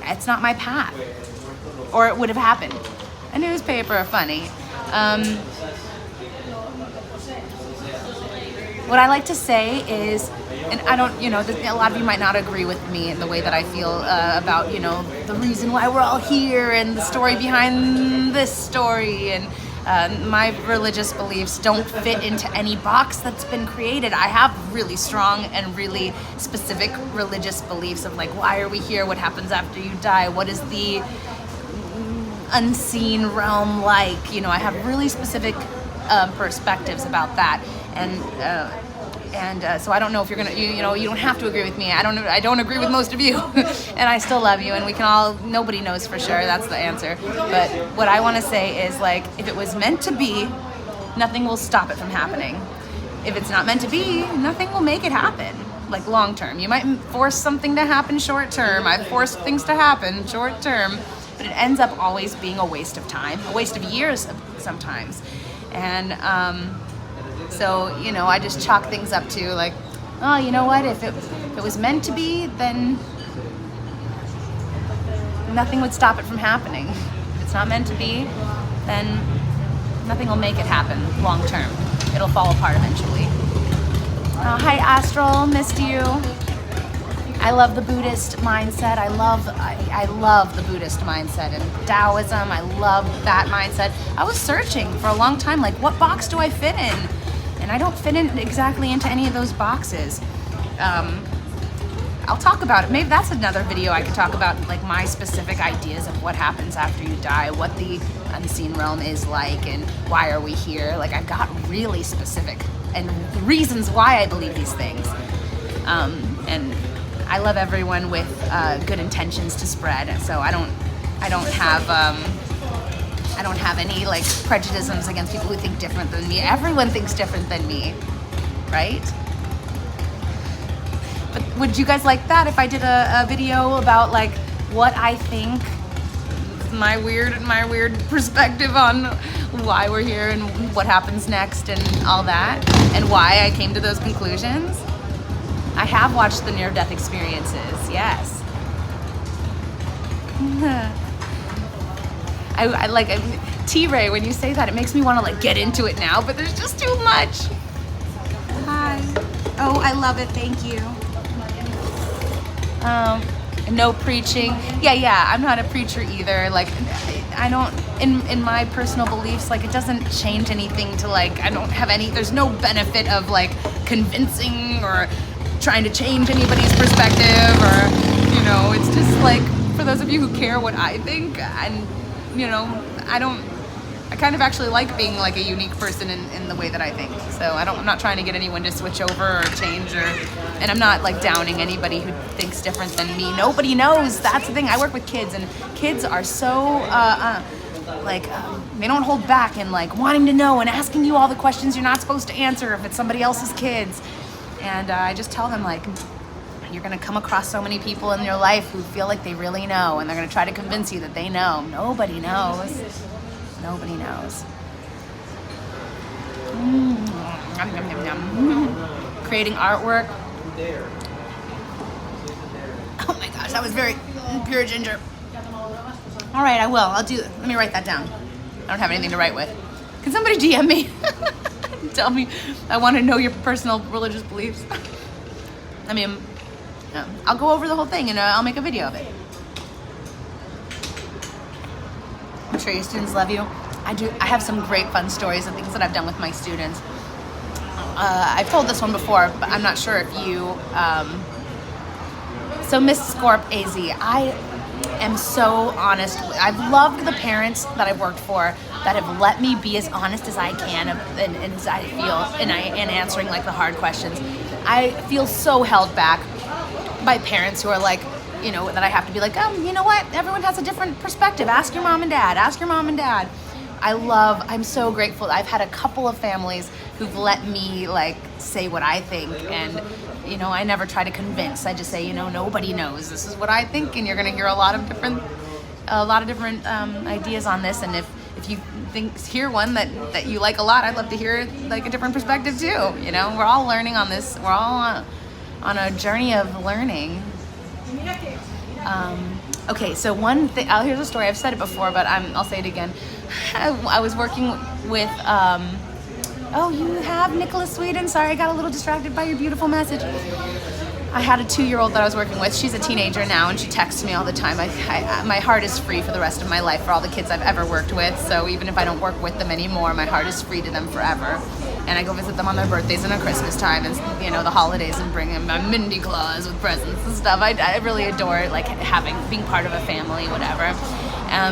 it's not my path, or it would have happened. A newspaper, funny. What I like to say is, and I don't, a lot of you might not agree with me in the way that I feel about, the reason why we're all here and the story behind this story and my religious beliefs don't fit into any box that's been created. I have really strong and really specific religious beliefs of like, why are we here? What happens after you die? What is the unseen realm like? I have really specific perspectives about that. And so I don't know if you're gonna, you don't have to agree with me. I don't agree with most of you, and I still love you. And we can all. Nobody knows for sure. That's the answer. But what I want to say is like, if it was meant to be, nothing will stop it from happening. If it's not meant to be, nothing will make it happen. Like long term, you might force something to happen short term. I've forced things to happen short term, but it ends up always being a waste of time, a waste of years sometimes. And so, you know, I just chalk things up to like, oh, you know what, if it was meant to be, then nothing would stop it from happening. If it's not meant to be, then nothing will make it happen long term. It'll fall apart eventually. Hi Astral, missed you. I love the Buddhist mindset. I love the Buddhist mindset and Taoism. I love that mindset. I was searching for a long time, like, what box do I fit in? And I don't fit in exactly into any of those boxes. I'll talk about it. Maybe that's another video I could talk about, like my specific ideas of what happens after you die, what the unseen realm is like, and why are we here. Like, I've got really specific and reasons why I believe these things. And I love everyone with good intentions to spread. So I don't have any like prejudices against people who think different than me. Everyone thinks different than me, right? But would you guys like that if I did a video about like what I think, my weird perspective on why we're here and what happens next and all that, and why I came to those conclusions? I have watched the near-death experiences, yes. I like T-Ray, when you say that, it makes me want to like get into it now, but there's just too much. Hi. Oh, I love it, thank you. No preaching. Yeah, I'm not a preacher either. Like, I don't, in my personal beliefs, like, it doesn't change anything to like, I don't have any, there's no benefit of like convincing or trying to change anybody's perspective, or, you know, it's just like, for those of you who care what I think, and, you know, I kind of actually like being like a unique person in the way that I think. So I'm not trying to get anyone to switch over or change, and I'm not like downing anybody who thinks different than me. Nobody knows. That's the thing. I work with kids, and kids are so they don't hold back in like wanting to know and asking you all the questions you're not supposed to answer if it's somebody else's kids. And I just tell them, like, you're gonna come across so many people in your life who feel like they really know, and they're gonna try to convince you that they know. Nobody knows. Nobody knows. Yum, yum, yum. Creating artwork. Oh my gosh, that was very pure ginger. All right, I will. I'll do it. Let me write that down. I don't have anything to write with. Can somebody DM me? Tell me. I want to know your personal religious beliefs. I mean, I'll go over the whole thing and I'll make a video of it. I'm sure your students love you. I have some great fun stories and things that I've done with my students. I've told this one before, but I'm not sure if you... So Miss Scorp AZ, I am so honest. I've loved the parents that I've worked for that have let me be as honest as I can and as I feel in answering like the hard questions. I feel so held back by parents who are like, you know, that I have to be like, you know what? Everyone has a different perspective. Ask your mom and dad. Ask your mom and dad. I'm so grateful. I've had a couple of families who've let me like say what I think, and you know, I never try to convince. I just say, you know, nobody knows. This is what I think, and you're gonna hear a lot of different ideas on this. And if you hear one that you like a lot, I'd love to hear like a different perspective too. You know, we're all learning on this. We're all on a journey of learning. Okay, so one thing. Here's a story. I've said it before, but I'll say it again. I was working with. Oh, you have Nicholas Sweden. Sorry, I got a little distracted by your beautiful message. I had a 2-year-old that I was working with. She's a teenager now, and she texts me all the time. My heart is free for the rest of my life for all the kids I've ever worked with. So even if I don't work with them anymore, my heart is free to them forever. And I go visit them on their birthdays and at Christmas time, and you know, the holidays, and bring them my Mindy Claus with presents and stuff. I really adore like being part of a family, whatever.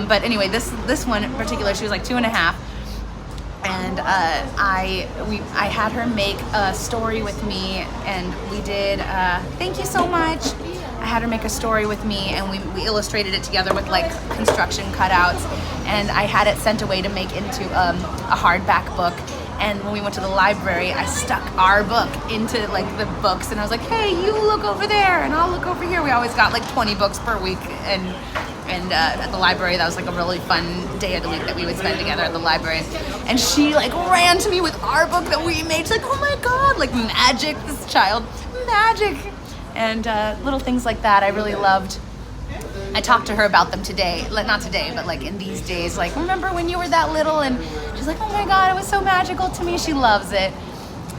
But anyway, this one in particular, she was like 2.5. And I had her make a story with me, and we did, thank you so much. I had her make a story with me, and we illustrated it together with like construction cutouts, and I had it sent away to make into a hardback book. And when we went to the library, I stuck our book into like the books, and I was like, hey, you look over there and I'll look over here. We always got like 20 books per week, and And at the library, that was like a really fun day of the week that we would spend together at the library. And she like ran to me with our book that we made. She's like, oh my God, like magic, this child, magic. And little things like that I really loved. I talked to her about them today, like not today, but like in these days, like, remember when you were that little? And she's like, oh my God, it was so magical to me. She loves it.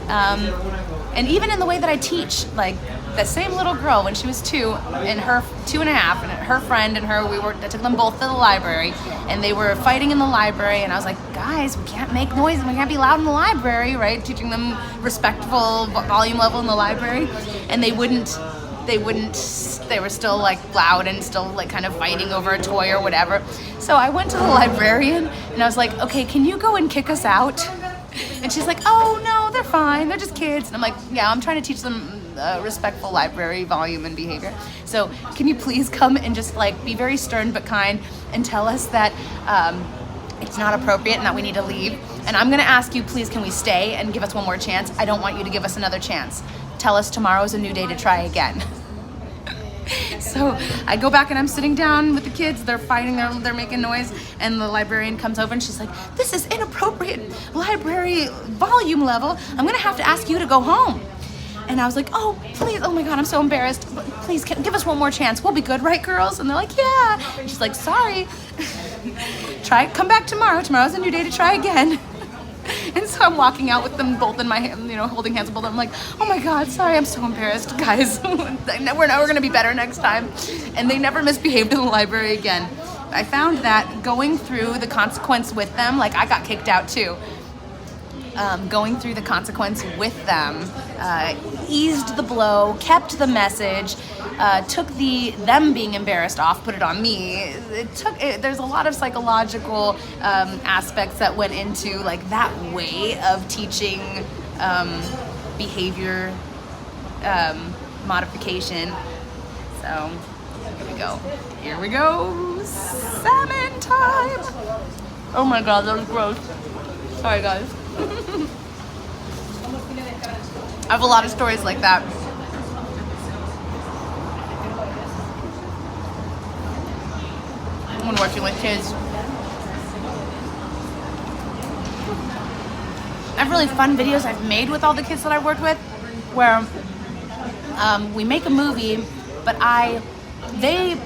And even in the way that I teach, like that same little girl when she was 2 and her 2.5 and her friend and her, I took them both to the library and they were fighting in the library, and I was like, guys, we can't make noise and we can't be loud in the library, right? Teaching them respectful volume level in the library, and they were still like loud and still like kind of fighting over a toy or whatever. So I went to the librarian and I was like, okay, can you go and kick us out? And she's like, oh no, they're fine, they're just kids. And I'm like, yeah, I'm trying to teach them respectful library volume and behavior. So can you please come and just like be very stern but kind and tell us that it's not appropriate and that we need to leave. And I'm gonna ask you, please, can we stay and give us one more chance? I don't want you to give us another chance. Tell us tomorrow is a new day to try again. So I go back and I'm sitting down with the kids, they're fighting, they're making noise, and the librarian comes over and she's like, this is inappropriate library volume level. I'm gonna have to ask you to go home. And I was like, oh, please, oh my God, I'm so embarrassed. But please, give us one more chance. We'll be good, right, girls? And they're like, yeah. And she's like, sorry. Come back tomorrow. Tomorrow's a new day to try again. And so I'm walking out with them both in my hand, holding hands with both. I'm like, oh my God, sorry, I'm so embarrassed, guys. We're gonna be better next time. And they never misbehaved in the library again. I found that going through the consequence with them, like I got kicked out too. Going through the consequence with them eased the blow, kept the message, took them being embarrassed off, put it on me. There's a lot of psychological aspects that went into like that way of teaching behavior modification. So here we go, salmon time. Oh my God, that was gross. Sorry guys. I have a lot of stories like that. When working with kids. I have really fun videos I've made with all the kids that I've worked with where we make a movie, but I lead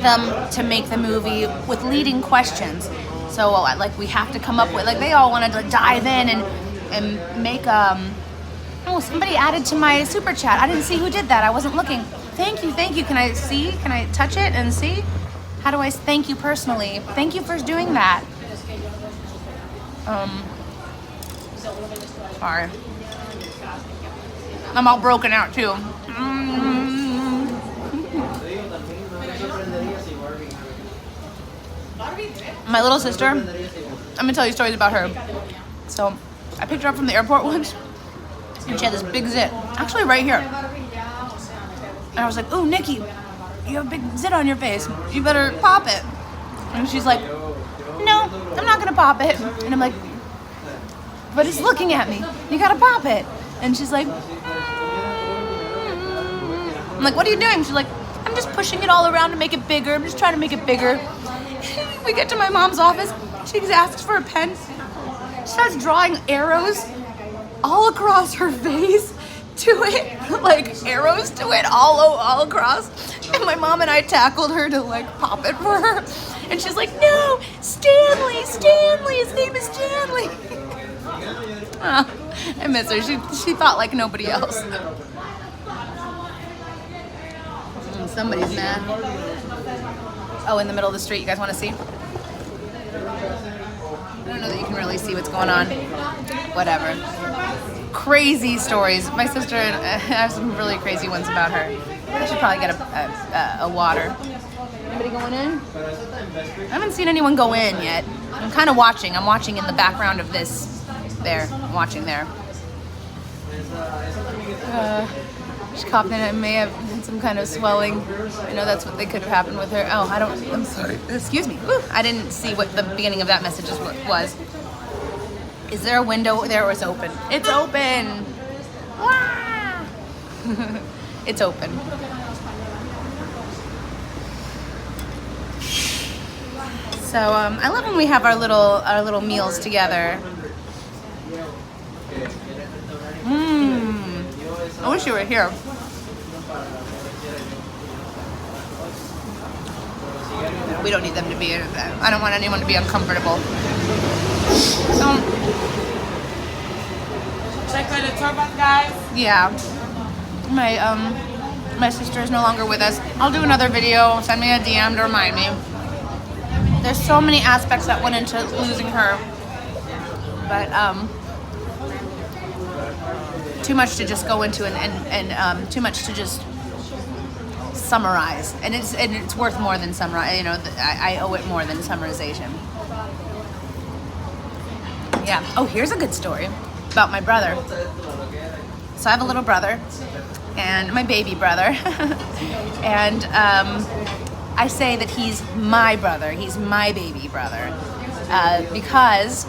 them to make the movie with leading questions. So like we have to come up with, like they all wanted to dive in and make, oh, somebody added to my super chat. I didn't see who did that. I wasn't looking. Thank you. Can I see? Can I touch it and see? How do I thank you personally? Thank you for doing that. Sorry. I'm all broken out too. My little sister, I'm gonna tell you stories about her. So I picked her up from the airport once and she had this big zit, actually right here. And I was like, ooh, Nikki, you have a big zit on your face. You better pop it. And she's like, no, I'm not gonna pop it. And I'm like, but it's looking at me. You gotta pop it. And she's like, I'm like, what are you doing? She's like, I'm just pushing it all around to make it bigger. I'm just trying to make it bigger. We get to my mom's office. She asks for a pen. She starts drawing arrows all across her face to it, like arrows to it all across. And my mom and I tackled her to like pop it for her. And she's like, no, Stanley, his name is Stanley. Oh, I miss her. She thought like nobody else. Somebody's mad. Oh, in the middle of the street. You guys want to see? I don't know that you can really see what's going on. Whatever. Crazy stories. My sister, I have some really crazy ones about her. I should probably get a water. Anybody going in? I haven't seen anyone go in yet. I'm kind of watching. I'm watching in the background of this. There. I'm watching there. She coughed in it and may have had some kind of swelling. I know that's what they could have happened with her. Oh, I'm sorry. Excuse me. Woo. I didn't see what the beginning of that message was. Is there a window there or is it open? It's open. Wah! It's open. So I love when we have our little meals together. I wish you were here. We don't need them to be. I don't want anyone to be uncomfortable. So, Check out the tour bus, guys. yeah, my sister is no longer with us. I'll do another video. Send me a DM to remind me. There's so many aspects that went into losing her, but too much to just go into and too much to just summarize. And it's worth more than summarize. You know, I owe it more than summarization. Yeah. Oh, here's a good story about my brother. So I have a little brother, and my baby brother, and I say that he's my brother. He's my baby brother because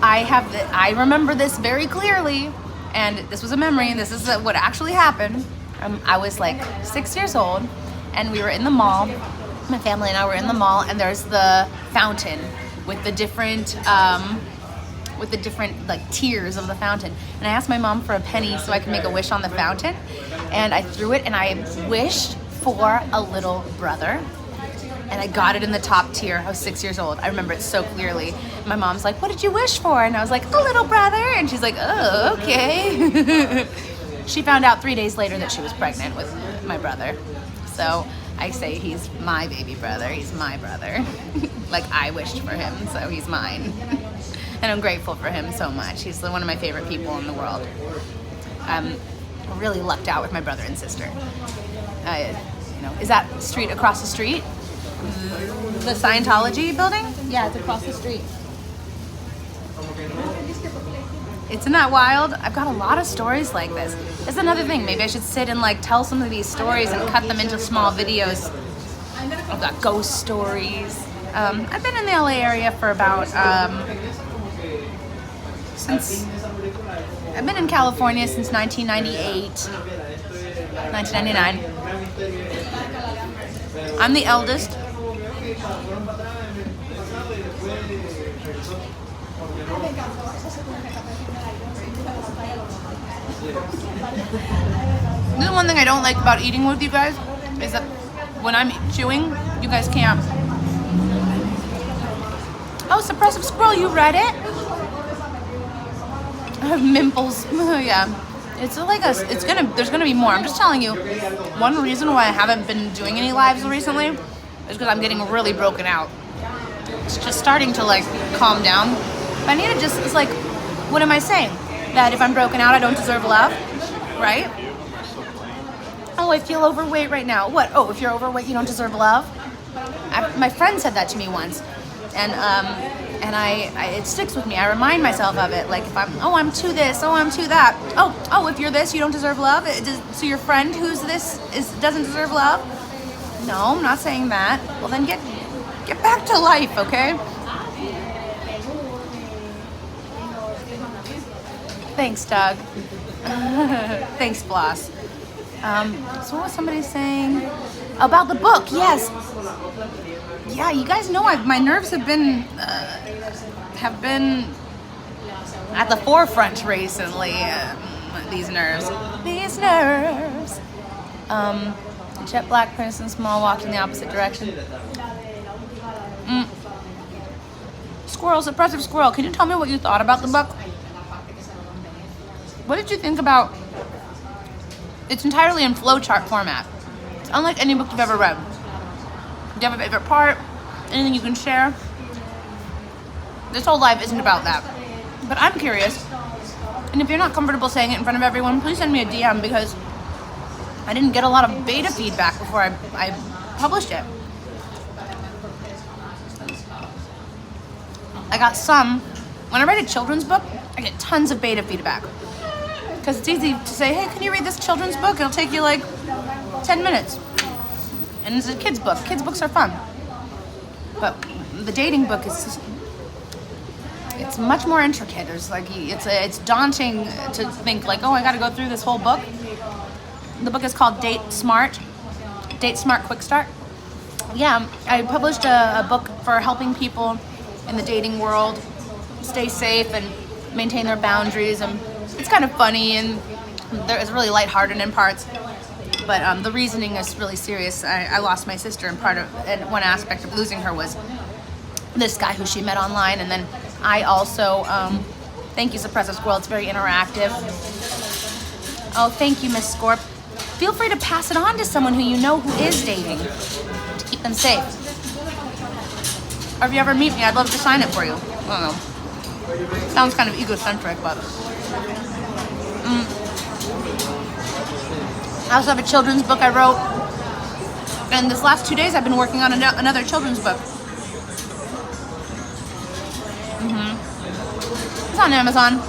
I remember this very clearly, and this was a memory. And this is what actually happened. I was like 6 years old, and we were in the mall. My family and I were in the mall, and there's the fountain with the different like tiers of the fountain. And I asked my mom for a penny so I could make a wish on the fountain, and I threw it, and I wished for a little brother, and I got it in the top tier. I was 6 years old. I remember it so clearly. My mom's like, "What did you wish for?" And I was like, "A little brother." And she's like, "Oh, okay." She found out 3 days later that she was pregnant with my brother. So I say he's my baby brother. He's my brother. Like I wished for him, so he's mine. And I'm grateful for him so much. He's one of my favorite people in the world. I'm really lucked out with my brother and sister. Is that street across the street? The Scientology building? Yeah, it's across the street. Isn't that wild? I've got a lot of stories like this. That's another thing. Maybe I should sit and like tell some of these stories and cut them into small videos. I've got ghost stories. I've been in the LA area for about I've been in California since 1998, 1999. I'm the eldest. This is one thing I don't like about eating with you guys is that when I'm chewing, you guys can't. Oh, Suppressive Squirrel, you read it? I have mimples. Yeah. There's gonna be more. I'm just telling you, one reason why I haven't been doing any lives recently is because I'm getting really broken out. It's just starting to like calm down. But I need to it's like, what am I saying? That if I'm broken out, I don't deserve love, right? Oh, I feel overweight right now. What? Oh, if you're overweight, you don't deserve love? My friend said that to me once, and it sticks with me. I remind myself of it. Like if I'm too this, I'm too that. Oh, if you're this, you don't deserve love. So your friend who's this doesn't deserve love? No, I'm not saying that. Well, then get back to life, okay? Thanks, Doug. Thanks, Floss. So what was somebody saying about the book? Yes. Yeah, you guys know my nerves have been at the forefront recently. These nerves. Jet black person, small, walked in the opposite direction. Squirrel, Suppressive Squirrel. Can you tell me what you thought about the book? What did you think about? It's entirely in flowchart format. It's unlike any book you've ever read. Do you have a favorite part? Anything you can share? This whole live isn't about that. But I'm curious. And if you're not comfortable saying it in front of everyone, please send me a DM because I didn't get a lot of beta feedback before I published it. I got some. When I write a children's book, I get tons of beta feedback. Because it's easy to say, hey, can you read this children's book? It'll take you like 10 minutes. And it's a kid's book. Kids' books are fun. But the dating book it's much more intricate. There's like, it's daunting to think like, oh, I got to go through this whole book. The book is called Date Smart Quick Start. yeah, I published a book for helping people in the dating world stay safe and maintain their boundaries, and it's kind of funny and it's really lighthearted in parts, but the reasoning is really serious. I lost my sister, and one aspect of losing her was this guy who she met online, and then I also, thank you, Suppressive Squirrel, it's very interactive. Oh, thank you, Miss Scorp. Feel free to pass it on to someone who you know who is dating to keep them safe. Or if you ever meet me, I'd love to sign it for you. I don't know. Sounds kind of egocentric, but... I also have a children's book I wrote. And this last 2 days, I've been working on another children's book. It's on Amazon.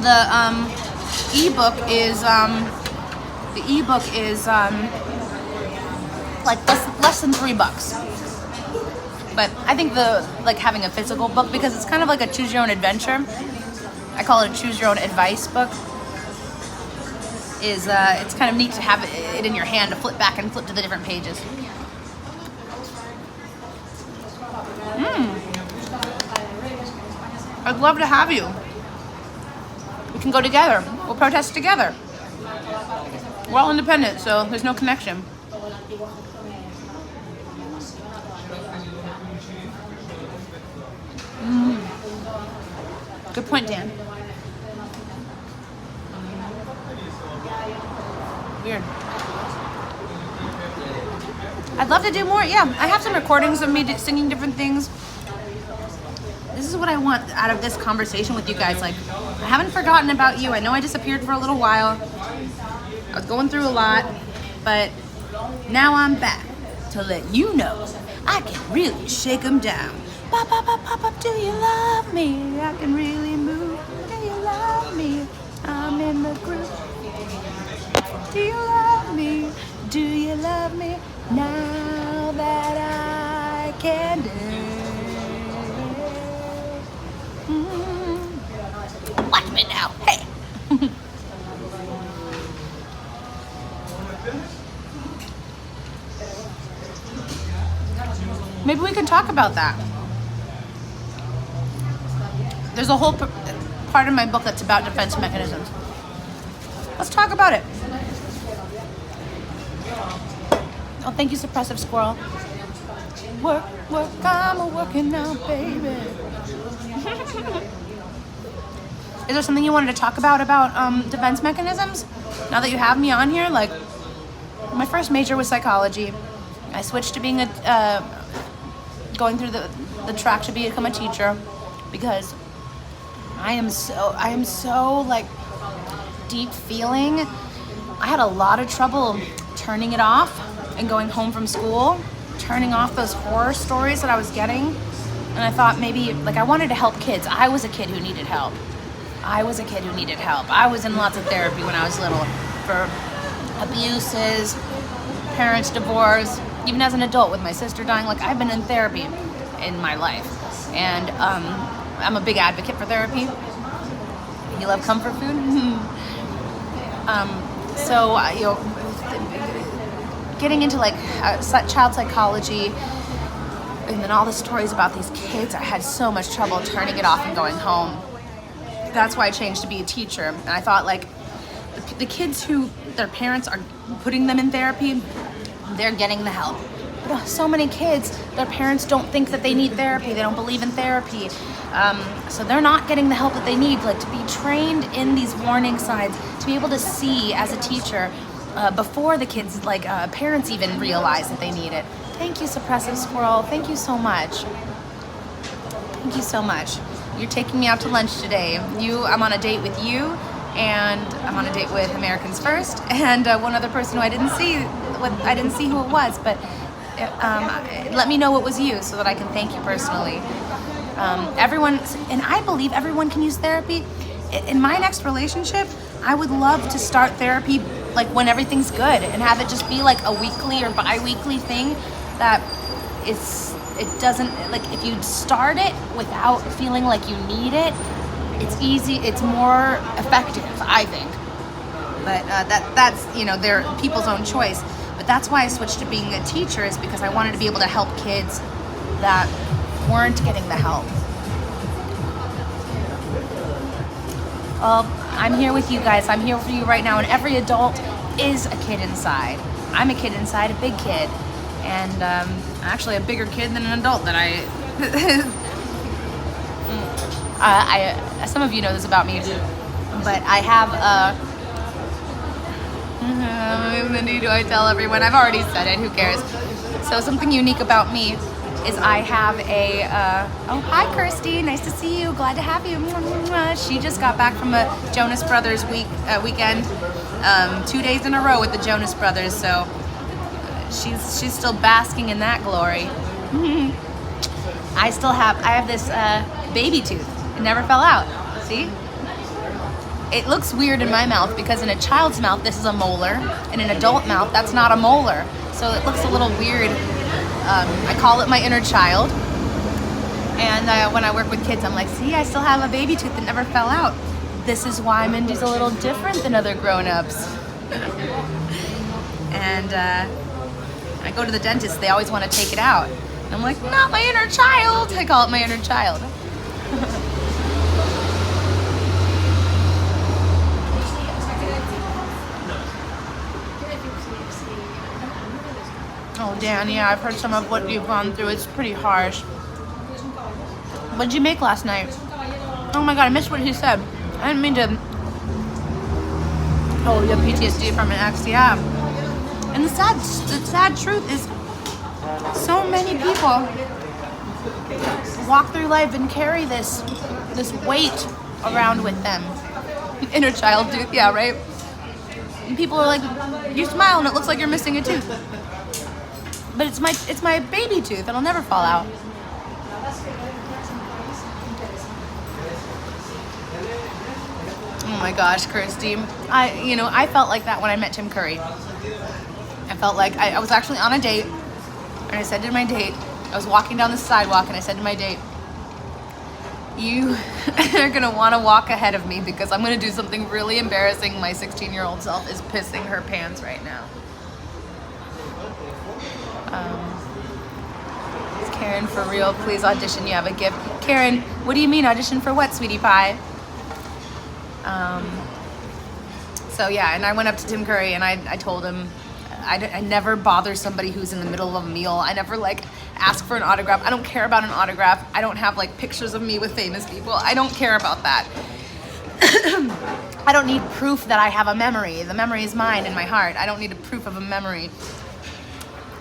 The ebook is like less than $3. But I think having a physical book, because it's kind of like a choose your own adventure. I call it a choose your own advice book. It's kind of neat to have it in your hand to flip back and flip to the different pages. I'd love to have you. We can go together. We'll protest together. We're all independent, so there's no connection. Good point, Dan. Weird. I'd love to do more. Yeah, I have some recordings of me singing different things. This is what I want out of this conversation with you guys. Like, I haven't forgotten about you. I know I disappeared for a little while. I was going through a lot, but now I'm back to let you know I can really shake them down. Pop, pop, pop, pop, pop, do you love me? I can really move. Do you love me? I'm in the groove. Do you love me? Do you love me? Now that I can do. Watch me now. Hey. Maybe we can talk about that. There's a whole part of my book that's about defense mechanisms. Let's talk about it. Oh, thank you, Suppressive Squirrel. Work, work, I'm a working now, baby. Is there something you wanted to talk about defense mechanisms? Now that you have me on here, like, my first major was psychology. I switched to being going through the track to become a teacher because I am so like deep feeling. I had a lot of trouble turning it off and going home from school, turning off those horror stories that I was getting. And I thought maybe, like, I wanted to help kids. I was a kid who needed help. I was in lots of therapy when I was little for abuses, parents' divorce, even as an adult with my sister dying. Like, I've been in therapy in my life. And I'm a big advocate for therapy. You love comfort food? Getting into like child psychology and then all the stories about these kids, I had so much trouble turning it off and going home. That's why I changed to be a teacher. And I thought, like, the kids who their parents are putting them in therapy, they're getting the help. But so many kids, their parents don't think that they need therapy. They don't believe in therapy. So they're not getting the help that they need. Like, to be trained in these warning signs, to be able to see as a teacher before the kids, like, parents even realize that they need it. Thank you, Suppressive Squirrel. Thank you so much. Thank you so much. You're taking me out to lunch today. I'm on a date with you, and I'm on a date with Americans First, and one other person who I didn't see who it was, but let me know it was you so that I can thank you personally. Everyone, and I believe everyone can use therapy. In my next relationship, I would love to start therapy like when everything's good and have it just be like a weekly or bi-weekly thing that it doesn't, like, if you start it without feeling like you need it, it's easy, it's more effective, I think. But that's, their people's own choice. But that's why I switched to being a teacher, is because I wanted to be able to help kids that weren't getting the help. Well, I'm here with you guys. I'm here for you right now, and every adult is a kid inside. I'm a kid inside, a big kid, and actually a bigger kid than an adult that I some of you know this about me, but I have Mindy, do I tell everyone? I've already said it, who cares? So something unique about me is I have a, oh, hi Kirsty, nice to see you, glad to have you. She just got back from a Jonas Brothers weekend, 2 days in a row with the Jonas Brothers, so she's still basking in that glory. I have this baby tooth. It never fell out, see? It looks weird in my mouth because in a child's mouth, this is a molar. In an adult mouth, that's not a molar. So it looks a little weird. I call it my inner child. And when I work with kids, I'm like, see, I still have a baby tooth that never fell out. This is why Mindy's a little different than other grown-ups. And I go to the dentist, they always want to take it out. And I'm like, not my inner child. I call it my inner child. Oh, Dan, yeah, I've heard some of what you've gone through. It's pretty harsh. What did you make last night? Oh my God, I missed what he said. I didn't mean to. Oh, you have PTSD from an ex, yeah. And the sad truth is, so many people walk through life and carry this weight around with them. Inner child tooth, yeah, right? And people are like, you smile and it looks like you're missing a tooth. But it's my baby tooth. It'll never fall out. Oh my gosh, Kirsty. I felt like that when I met Tim Curry. I felt like I was actually on a date, and I said to my date, I was walking down the sidewalk, and I said to my date, you are gonna want to walk ahead of me because I'm gonna do something really embarrassing. My 16-year-old self is pissing her pants right now. Is Karen for real? Please audition. You have a gift. Karen, what do you mean audition for what, sweetie pie? So yeah, and I went up to Tim Curry and I told him I never bother somebody who's in the middle of a meal. I never ask for an autograph. I don't care about an autograph. I don't have pictures of me with famous people. I don't care about that. I don't need proof that I have a memory. The memory is mine in my heart. I don't need a proof of a memory.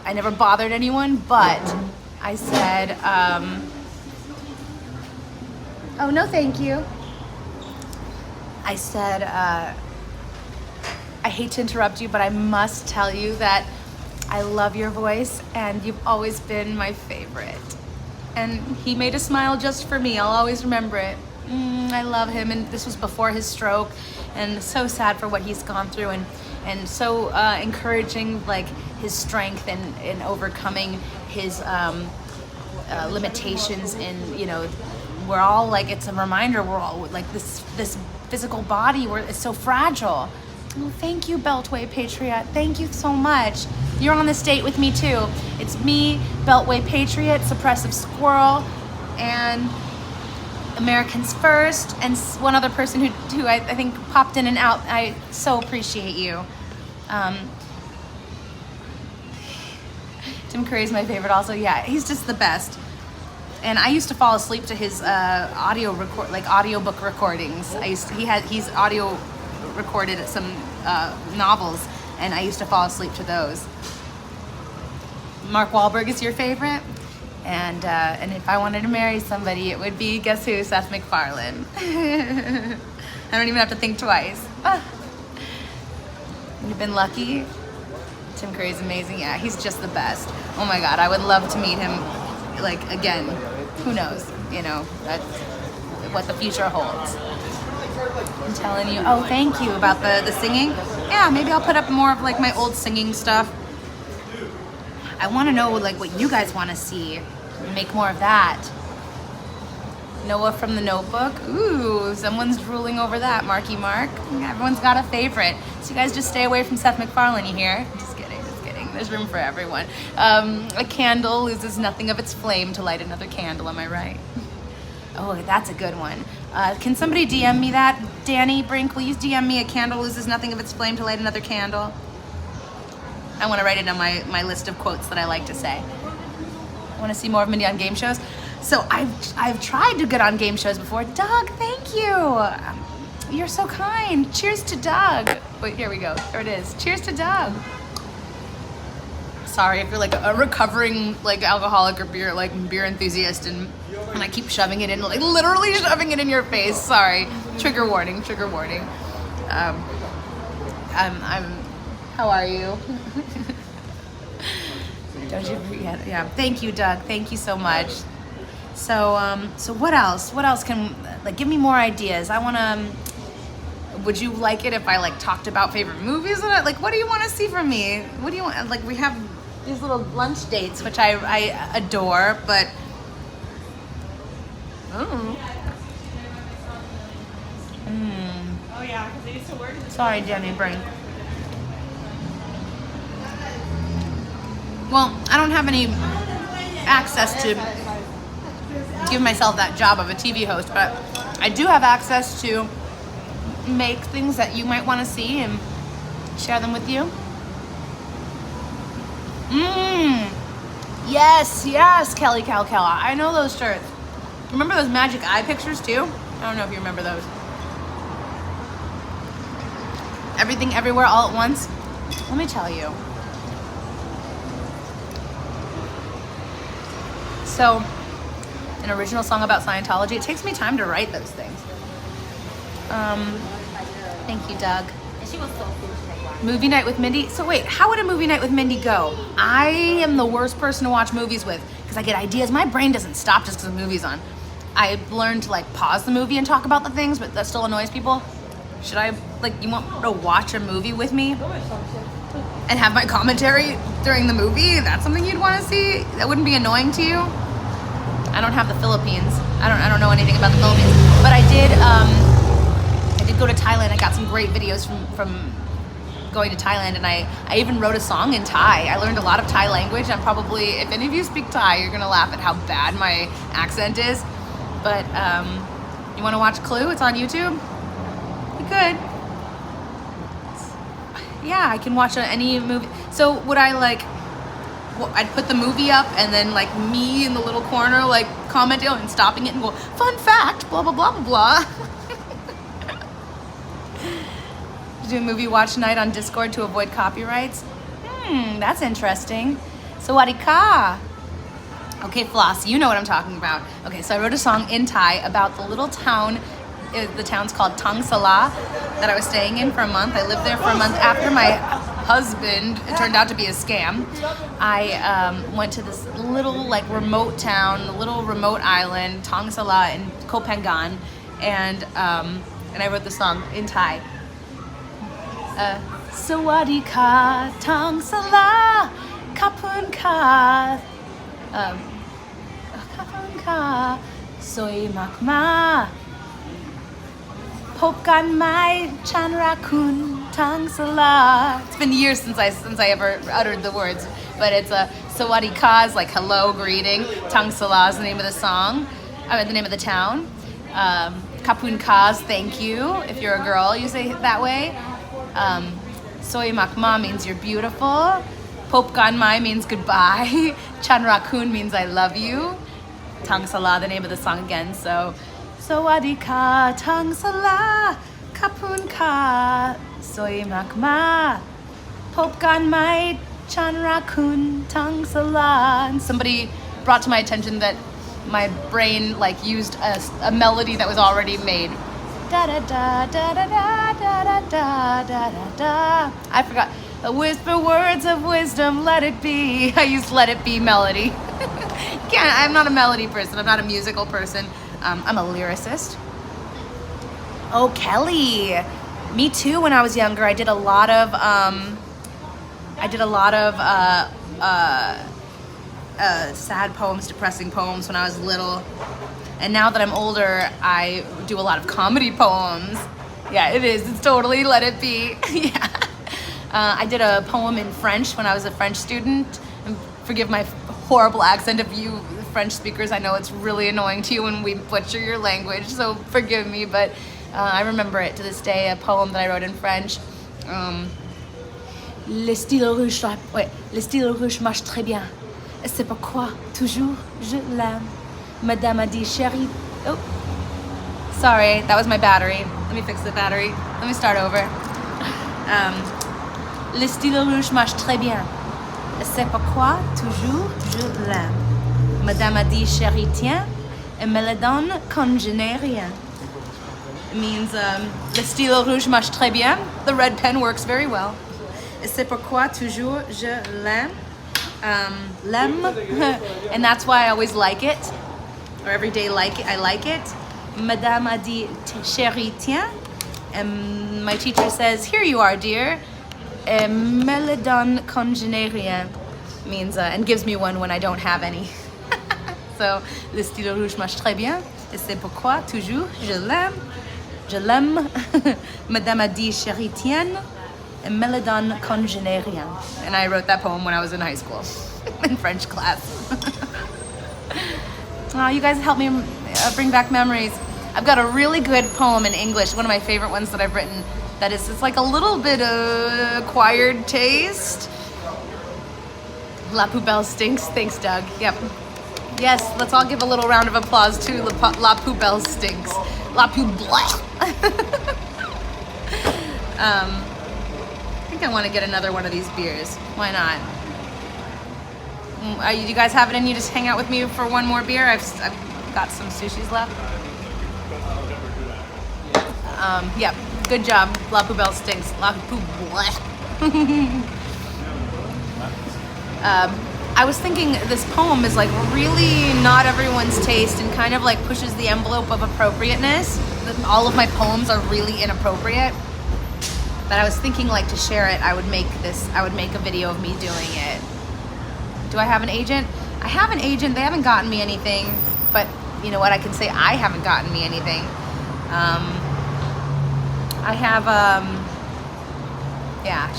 I never bothered anyone, but I said, oh, no, thank you. I said, I hate to interrupt you, but I must tell you that I love your voice and you've always been my favorite. And he made a smile just for me. I'll always remember it. I love him, and this was before his stroke, and so sad for what he's gone through, and so encouraging his strength in overcoming his limitations. And we're all it's a reminder, we're all this physical body it's so fragile. Oh, thank you, Beltway Patriot. Thank you so much. You're on this date with me too. It's me, Beltway Patriot, Suppressive Squirrel, and Americans First, and one other person who I think popped in and out. I so appreciate you. Tim Curry's my favorite also. Yeah, he's just the best. And I used to fall asleep to his audiobook recordings. He's audio recorded some novels, and I used to fall asleep to those. Mark Wahlberg is your favorite? And if I wanted to marry somebody, it would be, guess who? Seth MacFarlane. I don't even have to think twice. You've been lucky. Tim Curry's amazing. Yeah, he's just the best. Oh my God, I would love to meet him, again. Who knows? That's what the future holds. I'm telling you. Oh, thank you about the singing. Yeah, maybe I'll put up more of my old singing stuff. I want to know what you guys want to see. Make more of that. Noah from The Notebook. Ooh, someone's drooling over that. Marky Mark. Everyone's got a favorite. So you guys just stay away from Seth MacFarlane, you hear? Just kidding. There's room for everyone. A candle loses nothing of its flame to light another candle, am I right? Oh, that's a good one. Can somebody DM me that? Danny Brink, will you DM me a candle loses nothing of its flame to light another candle? I want to write it on my list of quotes that I like to say. I want to see more of Mindy on game shows. So I've tried to get on game shows before. Doug, thank you. You're so kind. Cheers to Doug. Wait, here we go. There it is. Cheers to Doug. Sorry if you're like a recovering like alcoholic or beer enthusiast and I keep shoving it in, like literally shoving it in your face. Sorry. Trigger warning. I'm how are you? Don't you forget. Yeah. Thank you, Doug. Thank you so much. So so what else? What else can like give me more ideas? I want to would you like it if I like talked about favorite movies? Like what do you want to see from me? What do you want? Like we have these little lunch dates, which I adore, but Oh yeah, because I used to work in the sorry, Jenny Brink. Well, I don't have any access to give myself that job of a TV host, but I do have access to make things that you might want to see and share them with you. Yes, Kelly Calcella. I know those shirts. Remember those magic eye pictures too? I don't know if you remember those. Everything, everywhere, all at once. Let me tell you. So, an original song about Scientology. It takes me time to write those things. Thank you, Doug. Movie night with Mindy. So wait, how would a movie night with Mindy go? I am the worst person to watch movies with because I get ideas. My brain doesn't stop just because the movie's on. I've learned to like pause the movie and talk about the things, but that still annoys people. Should I, like, you want to watch a movie with me and have my commentary during the movie? That's something you'd want to see? That wouldn't be annoying to you? I don't have the Philippines. I don't know anything about the Philippines, but I did go to Thailand. I got some great videos from going to Thailand, and I even wrote a song in Thai. I learned a lot of Thai language. I'm probably, if any of you speak Thai, you're gonna laugh at how bad my accent is. But you want to watch Clue? It's on YouTube. You could. Yeah, I can watch any movie. So would I like? Well, I'd put the movie up, and then like me in the little corner, like commenting and stopping it and go, "Fun fact, blah blah blah blah blah." Do a movie watch night on Discord to avoid copyrights. That's interesting. Sawadee-ka. Okay, Floss, you know what I'm talking about. Okay, so I wrote a song in Thai about the little town. The town's called Tang Sala that I was staying in for a month. I lived there for a month after my husband, it turned out to be a scam. I went to this little like remote town, a little remote island, Tang Sala in Koh Phangan, and I wrote the song in Thai. Sawadee ka, Tang Sala, Kapun ka, Kapun ka, Soy Makma, Pop gan mai, Chan Rakun, Tang Sala. It's been years since I ever uttered the words, but it's a Sawadee ka is like hello, greeting. Tang Sala is the name of the song, the name of the town. Kapun ka is thank you. If you're a girl, you say it that way. Soy Makma means you're beautiful. Pop gan mai means goodbye. Chan Rakun means I love you. Tang Sala, the name of the song again. So, Sawadee ka, Tang Sala, Kapun ka, Soy Makma, Pop gan mai, Chan Rakun, Tang Sala. And somebody brought to my attention that my brain like used a melody that was already made. Da da da da da da da da da da da. I forgot. Whisper words of wisdom, let it be. I used let it be melody. I'm not a melody person. I'm not a musical person. I'm a lyricist. Oh, Kelly. Me too. When I was younger, I did a lot of sad poems, depressing poems when I was little. And now that I'm older, I do a lot of comedy poems. Yeah, it is. It's totally let it be. Yeah. I did a poem in French when I was a French student. And forgive my horrible accent if you French speakers. I know it's really annoying to you when we butcher your language, so forgive me, but I remember it to this day, a poem that I wrote in French. Le style rouge, ouais, le style rouge marche très bien. Et c'est pourquoi toujours je l'aime. Madame a dit chérie. Oh, sorry, that was my battery. Let me fix the battery. Let me start over. Le style rouge marche très bien. Et c'est pourquoi toujours je l'aime. Madame a dit chérie tiens, et me le donne quand je n'ai rien. It means le stylo rouge marche très bien. The red pen works very well. Et c'est pourquoi toujours je l'aime. L'aime. And that's why I always like it. Or every day I like it. Madame a dit chérie tiens. And my teacher says, here you are dear. Et me le donne quand je n'ai rien. Means, and gives me one when I don't have any. So, le stylo rouge marche très bien. Et c'est pourquoi toujours je l'aime. Je l'aime. Madame a dit chérie tienne. Et me le donne quand je n'ai rien. And I wrote that poem when I was in high school. In French class. Oh, you guys help me bring back memories. I've got a really good poem in English, one of my favorite ones that I've written. That is, it's like a little bit of acquired taste. La Poubelle stinks. Thanks, Doug. Yep. Yes, let's all give a little round of applause to La Poubelle stinks. La Poubelle. I think I want to get another one of these beers. Why not? You guys have it in you to hang out with me for one more beer? I've got some sushis left. Yep. Good job. La Poubelle stinks. La Poubelle. I was thinking this poem is like really not everyone's taste and kind of like pushes the envelope of appropriateness. All of my poems are really inappropriate. But I was thinking like to share it, I would make a video of me doing it. Do I have an agent? I have an agent. They haven't gotten me anything, but you know what? I can say I haven't gotten me anything. I have, yeah,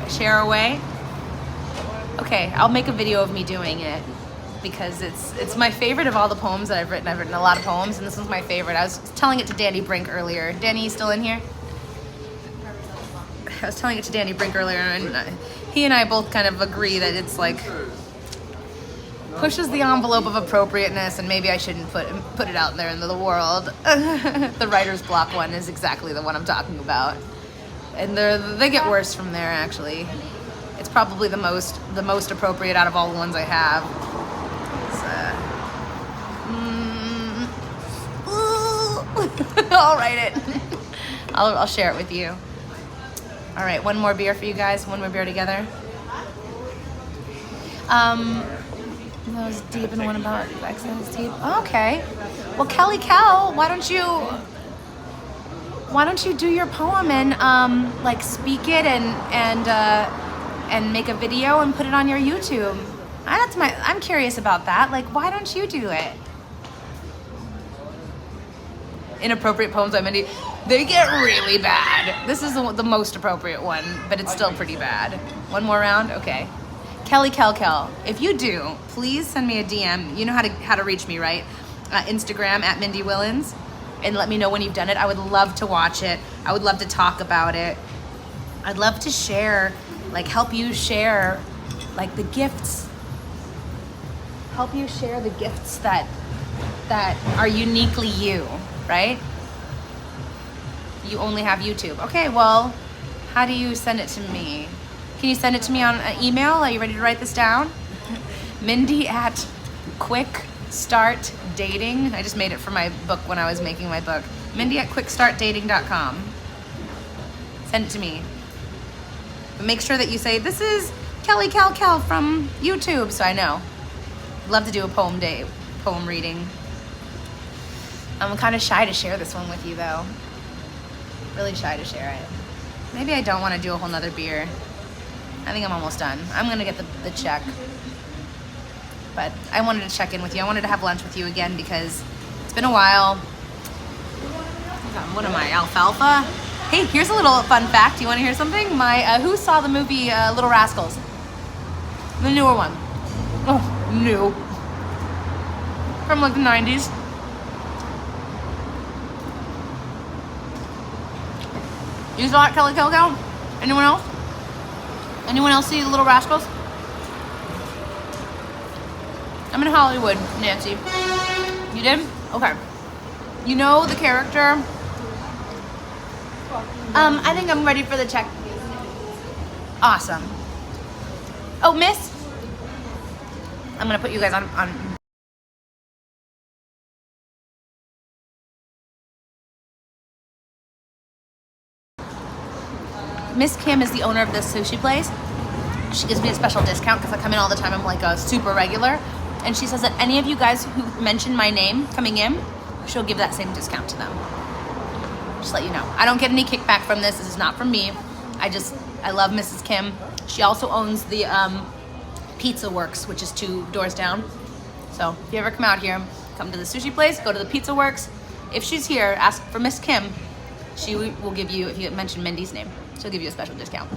share away. Okay, I'll make a video of me doing it because it's my favorite of all the poems that I've written. I've written a lot of poems, and this one's my favorite. I was telling it to Danny Brink earlier. Danny, you still in here? I was telling it to Danny Brink earlier, and he and I both kind of agree that it's like pushes the envelope of appropriateness, and maybe I shouldn't put it out there into the world. The writer's block one is exactly the one I'm talking about, and they get worse from there. Actually, it's probably the most appropriate out of all the ones I have. I'll write it. I'll share it with you. All right, one more beer for you guys. One more beer together. That was deep, and one about excellence deep. Okay. Well, Kelly Cal, why don't you do your poem and like speak it and make a video and put it on your YouTube? I'm curious about that. Like, why don't you do it? Inappropriate poems by Mindy. They get really bad. This is the most appropriate one, but it's still pretty bad. One more round? Okay. Kelly Kel. If you do, please send me a DM. You know how to reach me, right? Instagram at Mindy Willens, and let me know when you've done it. I would love to watch it. I would love to talk about it. I'd love to share, like help you share like the gifts. Help you share the gifts that are uniquely you, right? You only have YouTube. Okay, well, how do you send it to me? Can you send it to me on an email? Are you ready to write this down? Mindy at Quick Start Dating. I just made it for my book when I was making my book. Mindy at quickstartdating.com. Send it to me. But make sure that you say, this is Kelly Cal from YouTube, so I know. Love to do a poem reading. I'm kind of shy to share this one with you though. Really shy to share it. Maybe I don't want to do a whole nother beer. I think I'm almost done. I'm gonna get the check. But I wanted to check in with you. I wanted to have lunch with you again because it's been a while. What am I, alfalfa? Hey, here's a little fun fact. You want to hear something? Who saw the movie Little Rascals? The newer one. Oh, new. From like the 90s. You saw it, Kelly Coco? Anyone else? Anyone else see the Little Rascals? I'm in Hollywood, Nancy. You did? Okay. You know the character? I think I'm ready for the check. Awesome. Oh, miss? I'm gonna put you guys on. Miss Kim is the owner of this sushi place. She gives me a special discount because I come in all the time. I'm like a super regular. And she says that any of you guys who mention my name coming in, she'll give that same discount to them. Just let you know. I don't get any kickback from this. This is not from me. I love Mrs. Kim. She also owns the Pizza Works, which is 2 doors down. So if you ever come out here, come to the sushi place, go to the Pizza Works. If she's here, ask for Miss Kim. She will give you, if you mention Mindy's name, she'll give you a special discount.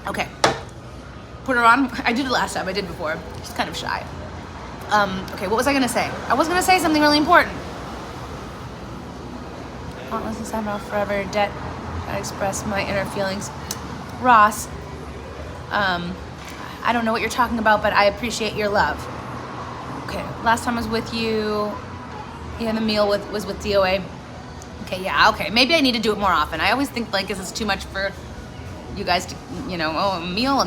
Okay. Put her on. I did it last time. I did before. She's kind of shy. Okay, what was I gonna say? I was gonna say something really important. Thoughtless and off forever. Debt. I express my inner feelings. Ross. I don't know what you're talking about, but I appreciate your love. Okay, last time I was with you. Yeah, the meal was with DOA. Okay, yeah, okay. Maybe I need to do it more often. I always think like this is too much for you guys to, you know, oh, a meal.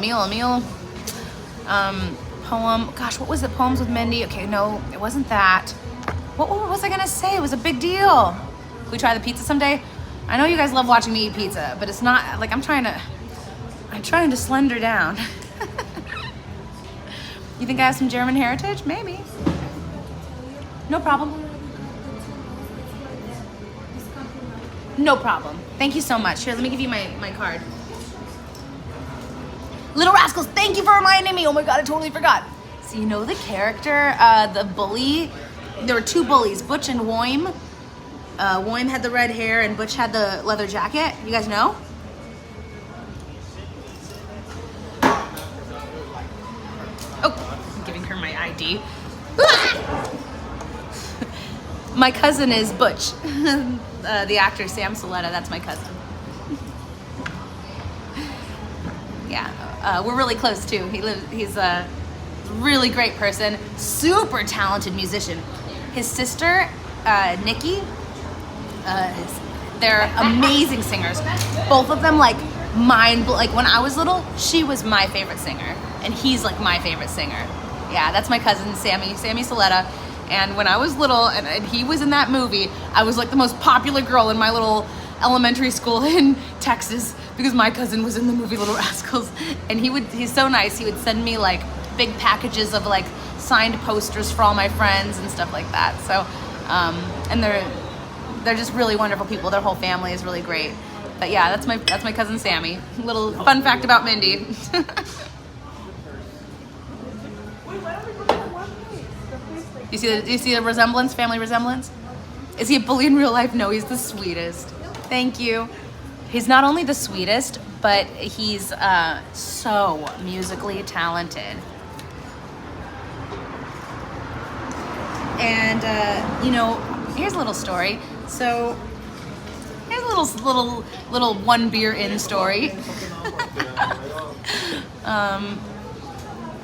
Poem. Gosh, what was it? Poems with Mindy? Okay, no, it wasn't that. What was I gonna say? It was a big deal. Can we try the pizza someday? I know you guys love watching me eat pizza, but it's not like I'm trying to slender down. You think I have some German heritage? Maybe. No problem. No problem. Thank you so much. Here, let me give you my card. Little Rascals, thank you for reminding me. Oh my God, I totally forgot. So you know the character, the bully? There were 2 bullies, Butch and Woim. Woim had the red hair and Butch had the leather jacket. You guys know? Oh, I'm giving her my ID. My cousin is Butch. The actor Sam Soletta, that's my cousin. Yeah, we're really close too. He's a really great person, super talented musician. His sister, Nikki, they're amazing singers. Both of them like when I was little, she was my favorite singer, and he's like my favorite singer. Yeah, that's my cousin Sammy Soletta. And when I was little and he was in that movie, I was like the most popular girl in my little elementary school in Texas because my cousin was in the movie Little Rascals. And he's so nice. He would send me like big packages of like signed posters for all my friends and stuff like that. So, and they're just really wonderful people. Their whole family is really great. But yeah, that's my cousin Sammy. Little fun fact about Mindy. You see the resemblance, family resemblance? Is he a bully in real life? No, he's the sweetest. Thank you. He's not only the sweetest, but he's so musically talented. And here's a little story. So here's a little one beer in story. Let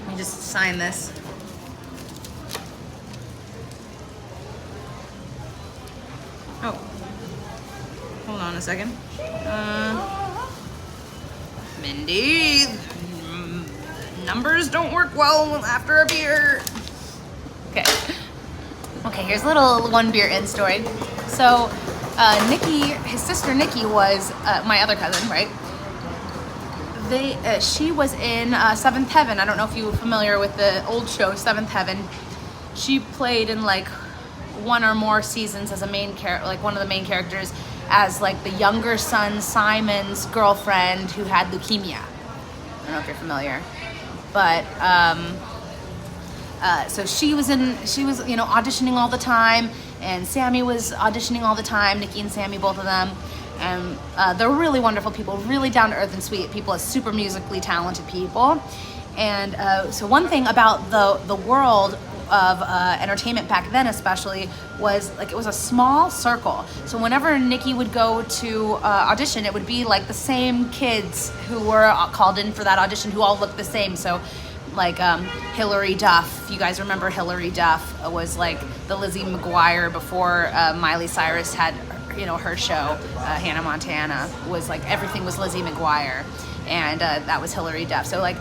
me just sign this. Oh, hold on a second. Mindy, numbers don't work well after a beer. Okay, here's a little one beer in story. So, Nikki, his sister Nikki was my other cousin, right? She was in Seventh Heaven. I don't know if you're familiar with the old show, Seventh Heaven. She played in like one or more seasons as a main character, like one of the main characters, as like the younger son Simon's girlfriend who had leukemia. I don't know if you're familiar, but so she was auditioning all the time, and Sammy was auditioning all the time. Nikki and Sammy, both of them, And they're really wonderful people, really down to earth and sweet people, super musically talented people. And so one thing about the world of entertainment back then especially was like it was a small circle. So whenever Nikki would go to audition, it would be like the same kids who were called in for that audition who all looked the same. So like Hilary Duff, if you guys remember Hilary Duff, was like the Lizzie McGuire before Miley Cyrus had her show. Hannah Montana was like everything was Lizzie McGuire, and that was Hilary Duff. So like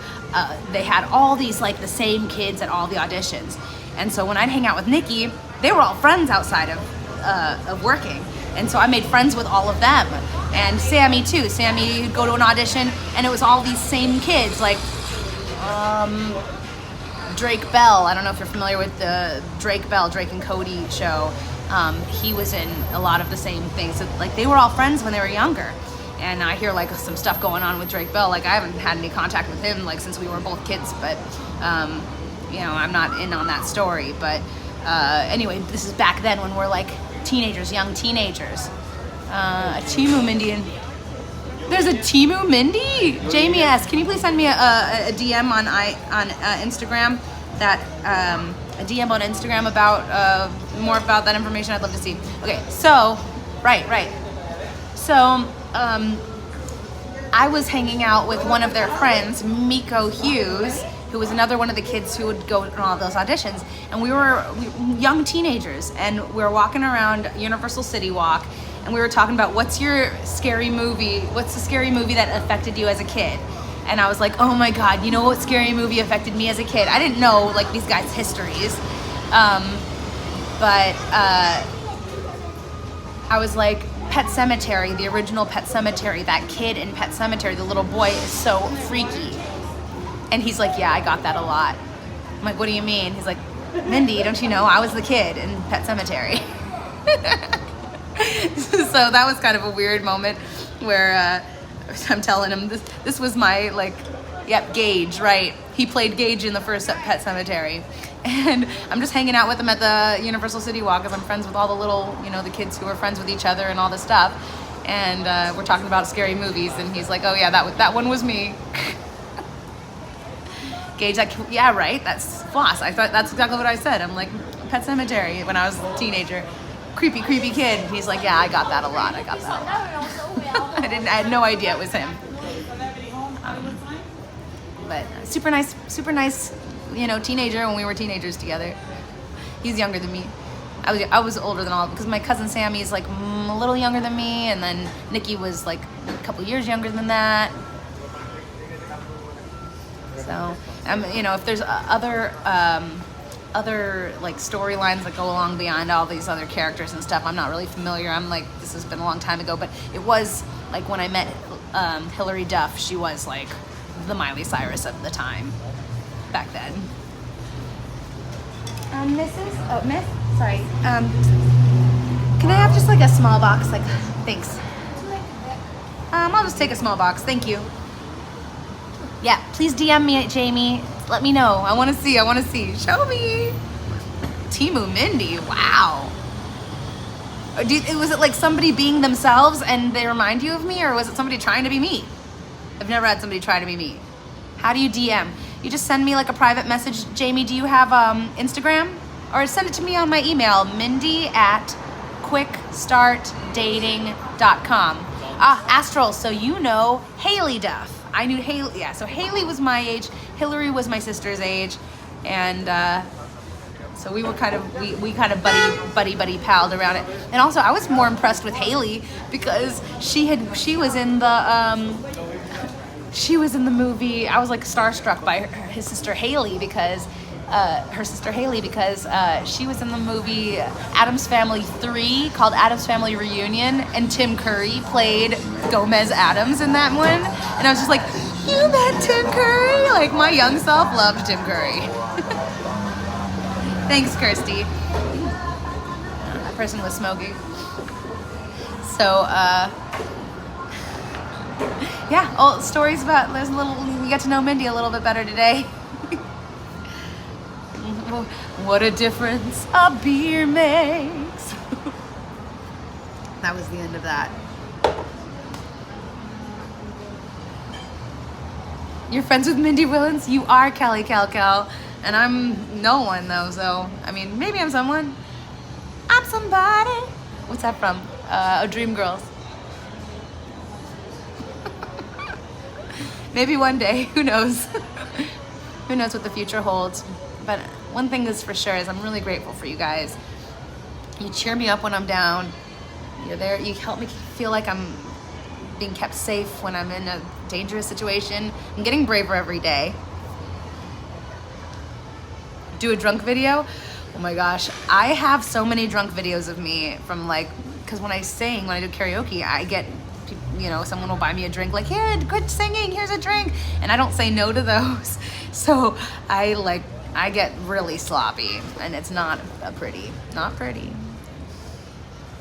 they had all these like the same kids at all the auditions. And so when I'd hang out with Nikki, they were all friends outside of working. And so I made friends with all of them. And Sammy too. Sammy would go to an audition and it was all these same kids, like Drake Bell. I don't know if you're familiar with the Drake and Cody show. He was in a lot of the same things. So, like they were all friends when they were younger. And I hear like some stuff going on with Drake Bell. Like I haven't had any contact with him like since we were both kids, but I'm not in on that story. But anyway, this is back then when we're like teenagers, young teenagers. A Timu Mindy, and there's a Timu Mindy. Jamie S, can you please send me a DM on Instagram a DM on Instagram about more about that information? I'd love to see. Okay, so right. So I was hanging out with one of their friends, Miko Hughes, who was another one of the kids who would go to all those auditions. And we were young teenagers, and we were walking around Universal City Walk, and we were talking about what's the scary movie that affected you as a kid? And I was like, oh my God, you know what scary movie affected me as a kid? I didn't know like these guys' histories. But I was like, Pet Sematary, the original Pet Sematary, that kid in Pet Sematary, the little boy is so freaky. And he's like, yeah, I got that a lot. I'm like, what do you mean? He's like, Mindy, don't you know I was the kid in Pet Sematary? So that was kind of a weird moment where I'm telling him this was my Gage, right? He played Gage in the first Pet Sematary. And I'm just hanging out with him at the Universal City Walk because I'm friends with all the little, the kids who are friends with each other and all this stuff. And we're talking about scary movies, and he's like, oh yeah, that one was me. Gage, yeah, right, that's Floss. I thought that's exactly what I said. I'm like, Pet Sematary when I was a teenager. Creepy kid. And he's like, yeah, I got that a lot. I had no idea it was him. But super nice, teenager when we were teenagers together. He's younger than me. I was older than all, because my cousin Sammy is like a little younger than me, and then Nikki was like a couple years younger than that. So, if there's other like storylines that go along beyond all these other characters and stuff, I'm not really familiar. I'm like, this has been a long time ago, but it was like when I met Hilary Duff, she was like the Miley Cyrus of the time back then. Miss? Sorry. Can I have just like a small box? Like, thanks. I'll just take a small box. Thank you. Yeah, please DM me, Jamie. Let me know. I want to see. Show me. Timu Mindy. Wow. Was it like somebody being themselves and they remind you of me, or was it somebody trying to be me? I've never had somebody try to be me. How do you DM? You just send me like a private message. Jamie, do you have Instagram? Or send it to me on my email, mindy@quickstartdating.com. Astral, so Haley Duff. I knew Haley, yeah, so Haley was my age, Hillary was my sister's age, and so we were kind of buddy palled around it. And also I was more impressed with Haley because she was in the movie. I was like starstruck by his sister Haley because she was in the movie Addams Family 3 called Addams Family Reunion, and Tim Curry played Gomez Addams in that one. And I was just like, you met Tim Curry? Like, my young self loved Tim Curry. Thanks, Kirsty. That person was smoking. So, yeah, all stories about, you got to know Mindy a little bit better today. What a difference a beer makes. That was the end of that. You're friends with Mindy Willens? You are Kelly Cal, and I'm no one though, so, I mean, maybe I'm someone. I'm somebody. What's that from? Dreamgirls. Maybe one day, who knows? Who knows what the future holds. But one thing is for sure is I'm really grateful for you guys. You cheer me up when I'm down. You're there, you help me feel like I'm being kept safe when I'm in a dangerous situation. I'm getting braver every day. Do a drunk video? Oh my gosh, I have so many drunk videos of me from like, because when I sing, when I do karaoke, I get, you know, someone will buy me a drink, like, here, good singing, here's a drink. And I don't say no to those. So I get really sloppy, and it's not pretty.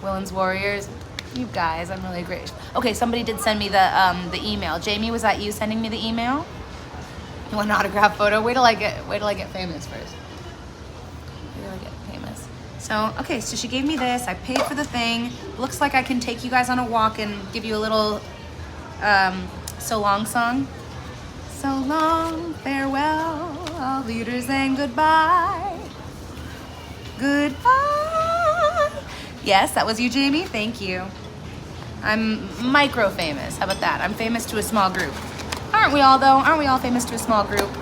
Willens Warriors, you guys, I'm really grateful. Okay, somebody did send me the email. Jamie, was that you sending me the email? You want an autograph photo? Wait till I get famous first. Wait till I get famous. So, okay, so she gave me this. I paid for the thing. Looks like I can take you guys on a walk and give you a little so long song. So long, farewell, all leaders and goodbye. Goodbye. Yes, that was you, Jamie. Thank you. I'm micro famous. How about that? I'm famous to a small group. Aren't we all, though? Aren't we all famous to a small group?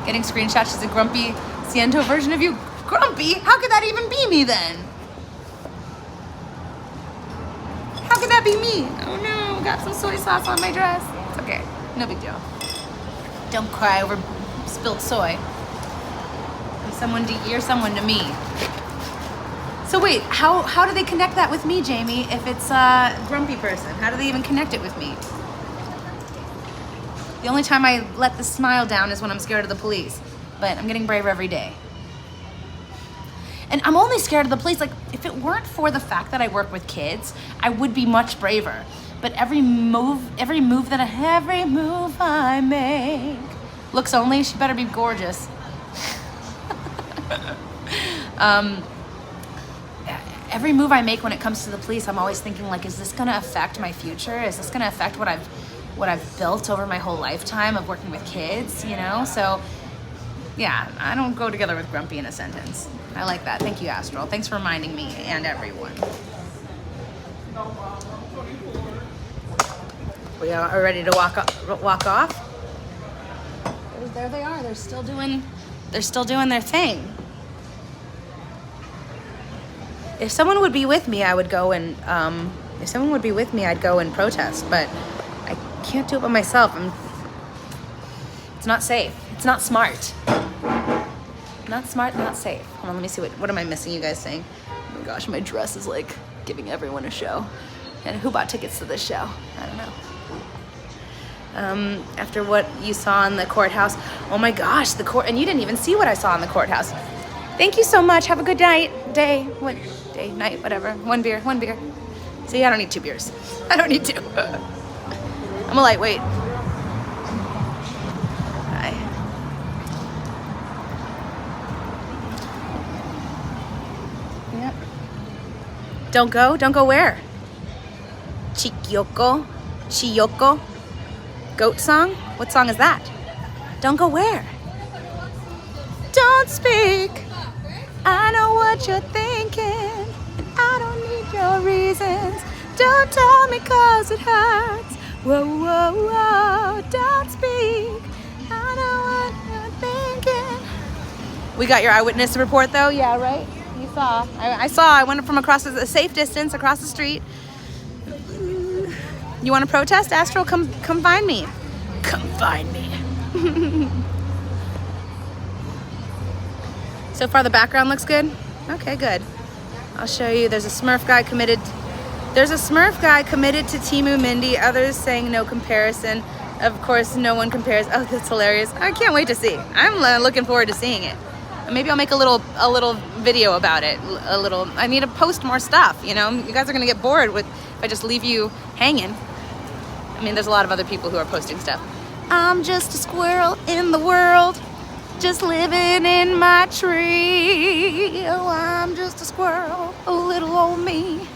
Getting screenshots is a grumpy Ciento version of you. Grumpy? How could that even be me then? How could that be me? Oh no, got some soy sauce on my dress. It's okay. No big deal. Don't cry over spilled soy. You're someone to me. So wait, how do they connect that with me, Jamie, if it's a grumpy person? How do they even connect it with me? The only time I let the smile down is when I'm scared of the police. But I'm getting braver every day. And I'm only scared of the police. Like, if it weren't for the fact that I work with kids, I would be much braver. But every move I make. Looks only, she better be gorgeous. Every move I make when it comes to the police, I'm always thinking, like, is this gonna affect my future? Is this gonna affect what I've built over my whole lifetime of working with kids, you know? So, yeah, I don't go together with grumpy in a sentence. I like that. Thank you, Astral. Thanks for reminding me and everyone. We are ready to walk off. There they are. They're still doing their thing. If someone would be with me, I would go and I'd go and protest, but I can't do it by myself. It's not safe. It's not smart. Not smart, not safe. Hold on, let me see what am I missing, you guys saying? Oh my gosh, my dress is like giving everyone a show. And who bought tickets to this show? I don't know. After what you saw in the courthouse. Oh my gosh, and you didn't even see what I saw in the courthouse. Thank you so much. Have a good night, night, whatever. One beer. See, I don't need 2 beers. I don't need 2. I'm a lightweight. Bye. Yep. Don't go where? Chiyoko? Goat song? What song is that? Don't go where? Don't speak. I know what you're thinking, and I don't need your reasons. Don't tell me 'cause it hurts. Whoa, whoa, whoa, don't speak. I know what you're thinking. We got your eyewitness report though? Yeah, right? You saw. I saw. I went from across a safe distance across the street. You want to protest? Astral, come find me. Come find me. So far the background looks good? Okay, good. I'll show you. There's a Smurf guy committed to Timu Mindy. Others saying no comparison. Of course, no one compares. Oh, that's hilarious. I can't wait to see. I'm looking forward to seeing it. Maybe I'll make a little video about it. I need to post more stuff, you know? You guys are gonna get bored if I just leave you hanging. I mean, there's a lot of other people who are posting stuff. I'm just a squirrel in the world, just living in my tree. Oh, I'm just a squirrel, a little old me.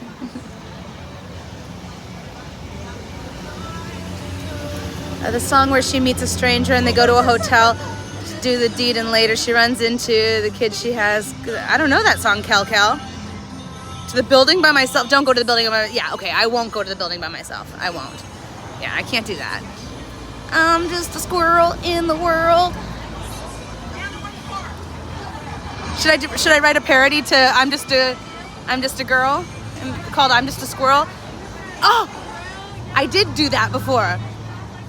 The song where she meets a stranger and they go to a hotel to do the deed, and later she runs into the kid she has. I don't know that song, Kel. To the building by myself. Don't go to the building by myself. Yeah, okay, I won't go to the building by myself. I won't. Yeah, I can't do that. I'm just a squirrel in the world. Should I write a parody to I'm just a girl called I'm Just a Squirrel? Oh, I did do that before.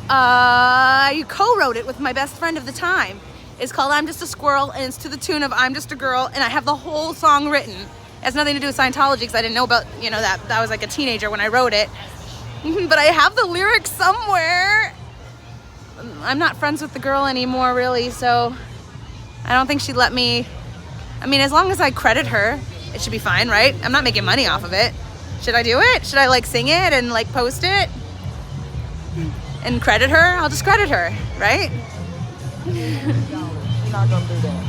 I co-wrote it with my best friend of the time. It's called I'm Just a Squirrel, and it's to the tune of I'm Just a Girl, and I have the whole song written. It has nothing to do with Scientology because I didn't know about, that I was like a teenager when I wrote it. But I have the lyrics somewhere. I'm not friends with the girl anymore, really, so I don't think she'd let me. I mean, as long as I credit her, it should be fine, right? I'm not making money off of it. Should I do it? Should I sing it and post it? And credit her? I'll just credit her, right? You're not gonna do that.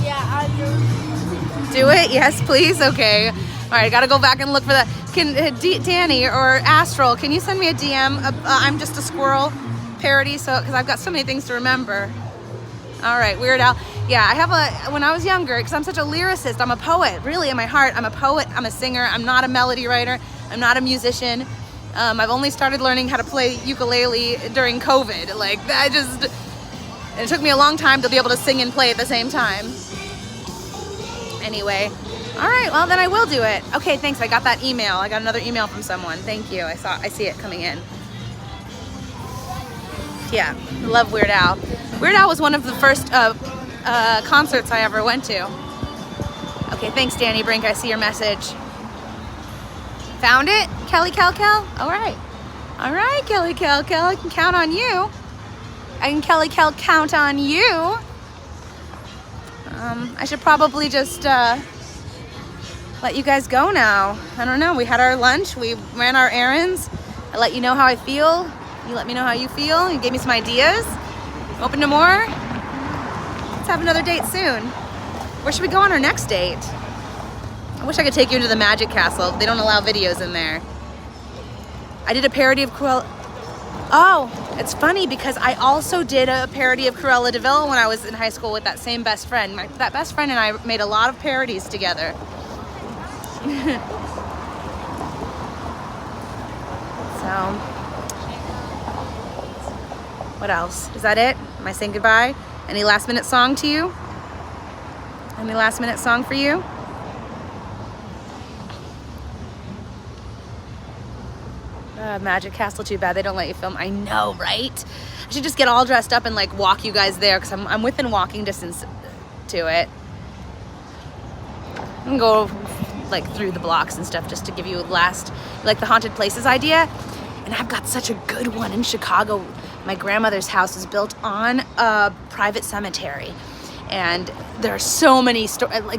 Yeah, I do. Do it? Yes, please? Okay. All right, I gotta go back and look for that. Danny or Astral, can you send me a DM? I'm Just a Squirrel parody, because I've got so many things to remember. All right, Weird Al. Yeah, when I was younger, because I'm such a lyricist, I'm a poet, really, in my heart. I'm a poet, I'm a singer, I'm not a melody writer, I'm not a musician. I've only started learning how to play ukulele during COVID. It took me a long time to be able to sing and play at the same time. Anyway, all right, well, then I will do it. Okay, thanks, I got that email. I got another email from someone. Thank you, I see it coming in. Yeah, I love Weird Al. Weird Al was one of the first concerts I ever went to. Okay, thanks, Danny Brink. I see your message. Found it? Kelly Kel? All right. All right, Kelly Kel. I can count on you. I can Kelly Kel count on you. I should probably just let you guys go now. I don't know. We had our lunch. We ran our errands. I let you know how I feel. You let me know how you feel. You gave me some ideas. Open to more. Let's have another date soon. Where should we go on our next date? I wish I could take you into the Magic Castle. They don't allow videos in there. I did a parody of Cruella. Oh, it's funny because I also did a parody of Cruella de Vil when I was in high school with that same best friend. That best friend and I made a lot of parodies together. So, what else? Is that it? Am I saying goodbye? Any last minute song to you? Any last minute song for you? Magic Castle, too bad they don't let you film. I know, right? I should just get all dressed up and walk you guys there because I'm within walking distance to it. I can go through the blocks and stuff just to give you the haunted places idea. And I've got such a good one in Chicago. My grandmother's house is built on a private cemetery. And there are so many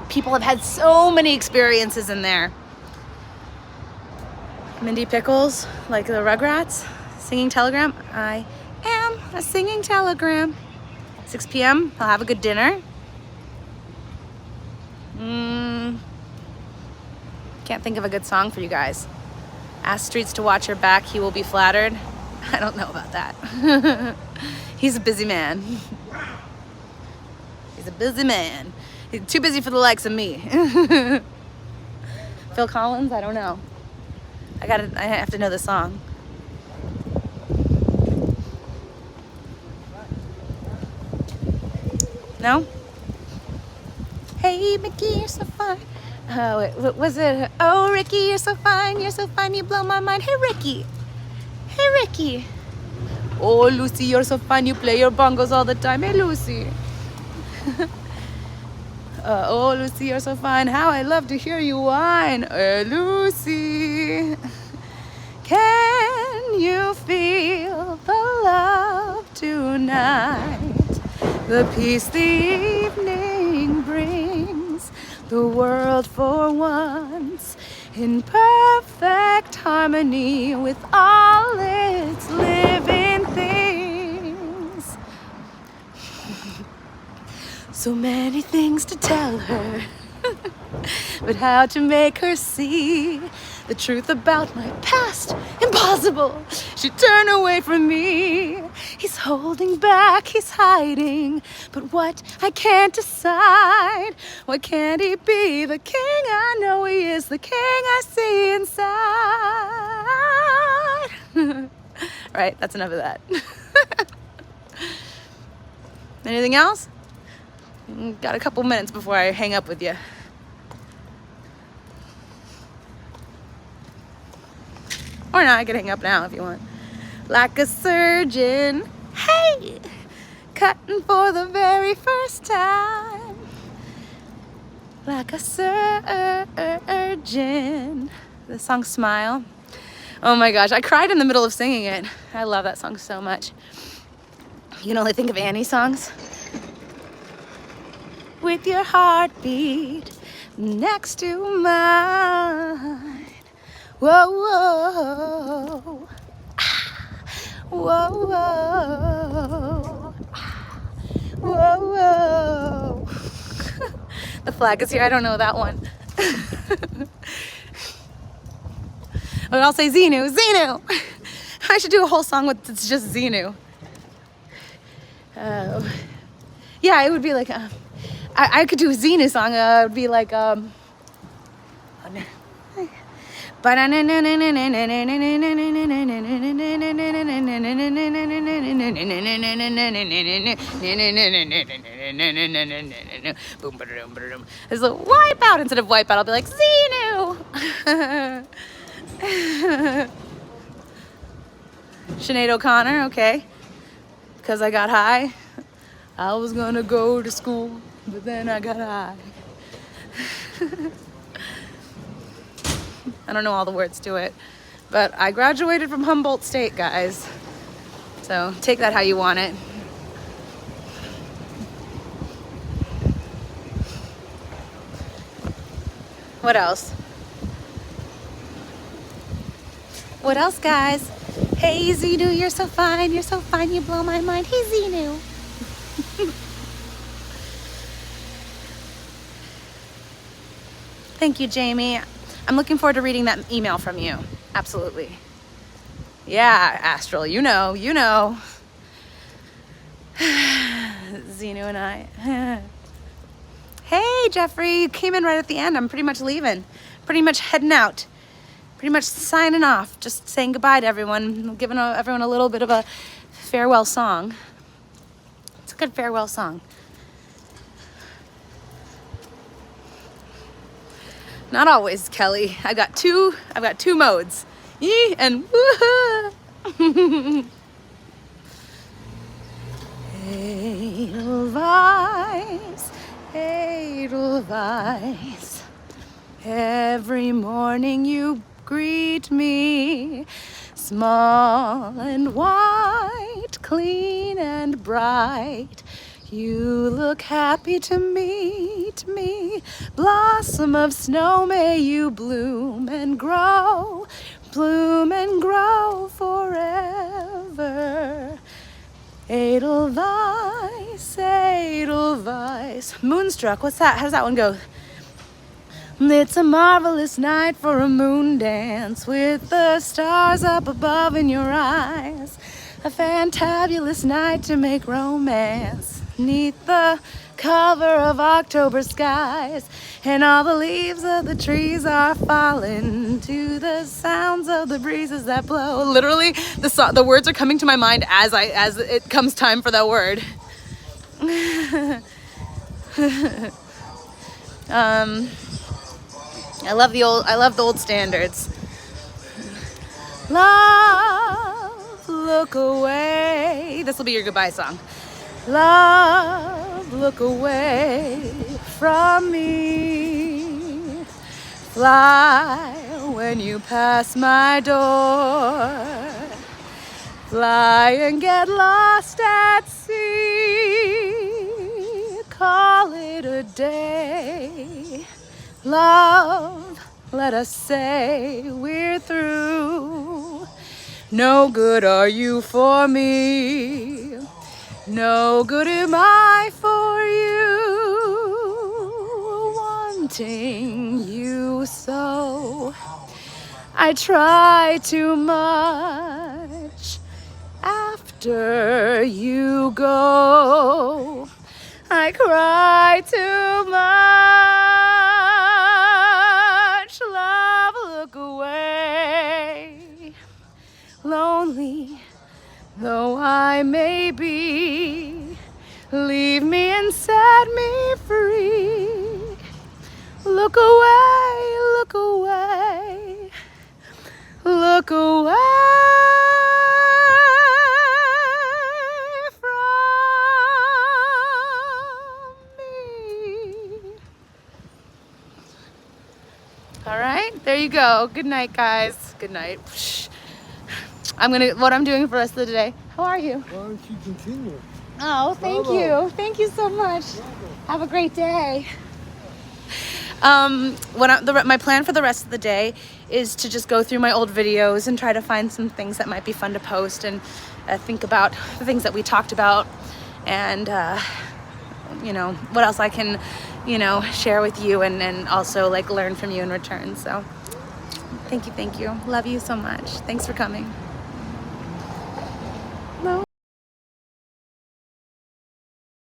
people have had so many experiences in there. Mindy Pickles, the Rugrats, singing telegram. I am a singing telegram. 6 p.m. I'll have a good dinner. Can't think of a good song for you guys. Ask Streets to watch your back, he will be flattered. I don't know about that. He's a busy man. He's a busy man. He's too busy for the likes of me. Phil Collins? I don't know. I have to know the song. No? Hey, Mickey, you're so fine. Oh, what was it? Oh, Ricky, you're so fine, you blow my mind. Hey, Ricky. Hey, Ricky. Oh, Lucy, you're so fine, you play your bongos all the time. Hey, Lucy. Oh, Lucy, you're so fine, how I love to hear you whine. Hey, Lucy. Can you feel the love tonight? The peace the evening brings, the world for once in perfect harmony with all its living things. So many things to tell her, but how to make her see the truth about my past? Impossible. She'd turn away from me. He's holding back, he's hiding, but what I can't decide. Why can't he be the king? I know he is the king I see inside. Right, that's enough of that. Anything else? Got a couple minutes before I hang up with you. Or not, I can hang up now if you want. Like a surgeon, hey, cutting for the very first time. Like a surgeon. The song Smile. Oh my gosh, I cried in the middle of singing it. I love that song so much. You can only think of Annie songs. With your heartbeat next to mine. Whoa, whoa. Whoa, whoa. Whoa, whoa. The flag is here. I don't know that one. But I'll say Xenu. Xenu. I should do a whole song with it's just Xenu. Yeah, it would be like I could do a Xenu song. It would be like it's a wipeout instead of wipeout. I'll be like Xenu. Sinead O'Connor, okay. Because I got high. I was gonna go to school, but then I got high. I don't know all the words to it, but I graduated from Humboldt State, guys. So take that how you want it. What else? What else, guys? Hey, Xenu, you're so fine, you blow my mind. Hey, Xenu. Thank you, Jamie. I'm looking forward to reading that email from you. Absolutely. Yeah, Astral, you know. Xenu and I. Hey, Jeffrey, you came in right at the end. I'm pretty much leaving. Pretty much heading out. Pretty much signing off. Just saying goodbye to everyone. Giving everyone a little bit of a farewell song. It's a good farewell song. Not always, Kelly. I've got two modes. Yee and woo-hoo. Edelweiss, Edelweiss. Every morning you greet me, small and white, clean and bright. You look happy to meet me. Blossom of snow, may you bloom and grow forever. Edelweiss, Edelweiss. Moonstruck, what's that? How does that one go? It's a marvelous night for a moon dance with the stars up above in your eyes. A fantabulous night to make romance 'neath the cover of October skies, and all the leaves of the trees are falling to the sounds of the breezes that blow. Literally, the words are coming to my mind as it comes time for that word. I love the old standards. Love, look away. This will be your goodbye song. Love, look away from me. Fly when you pass my door. Fly and get lost at sea. Call it a day. Love, let us say we're through. No good are you for me. No good am I for you. Wanting you so. I try too much. After after you go, I cry too much. Love, look away. Lonely though I may be, leave me and set me free. Look away, look away, look away from me. All right, there you go. Good night, guys. Good night. What I'm doing for the rest of the day. How are you? Why don't you continue? Oh, thank Bravo. you. Thank you so much. Have a great day. My plan for the rest of the day is to just go through my old videos and try to find some things that might be fun to post and think about the things that we talked about and, you know, what else I can, you know, share with you and also like learn from you in return. So thank you. Love you so much. Thanks for coming.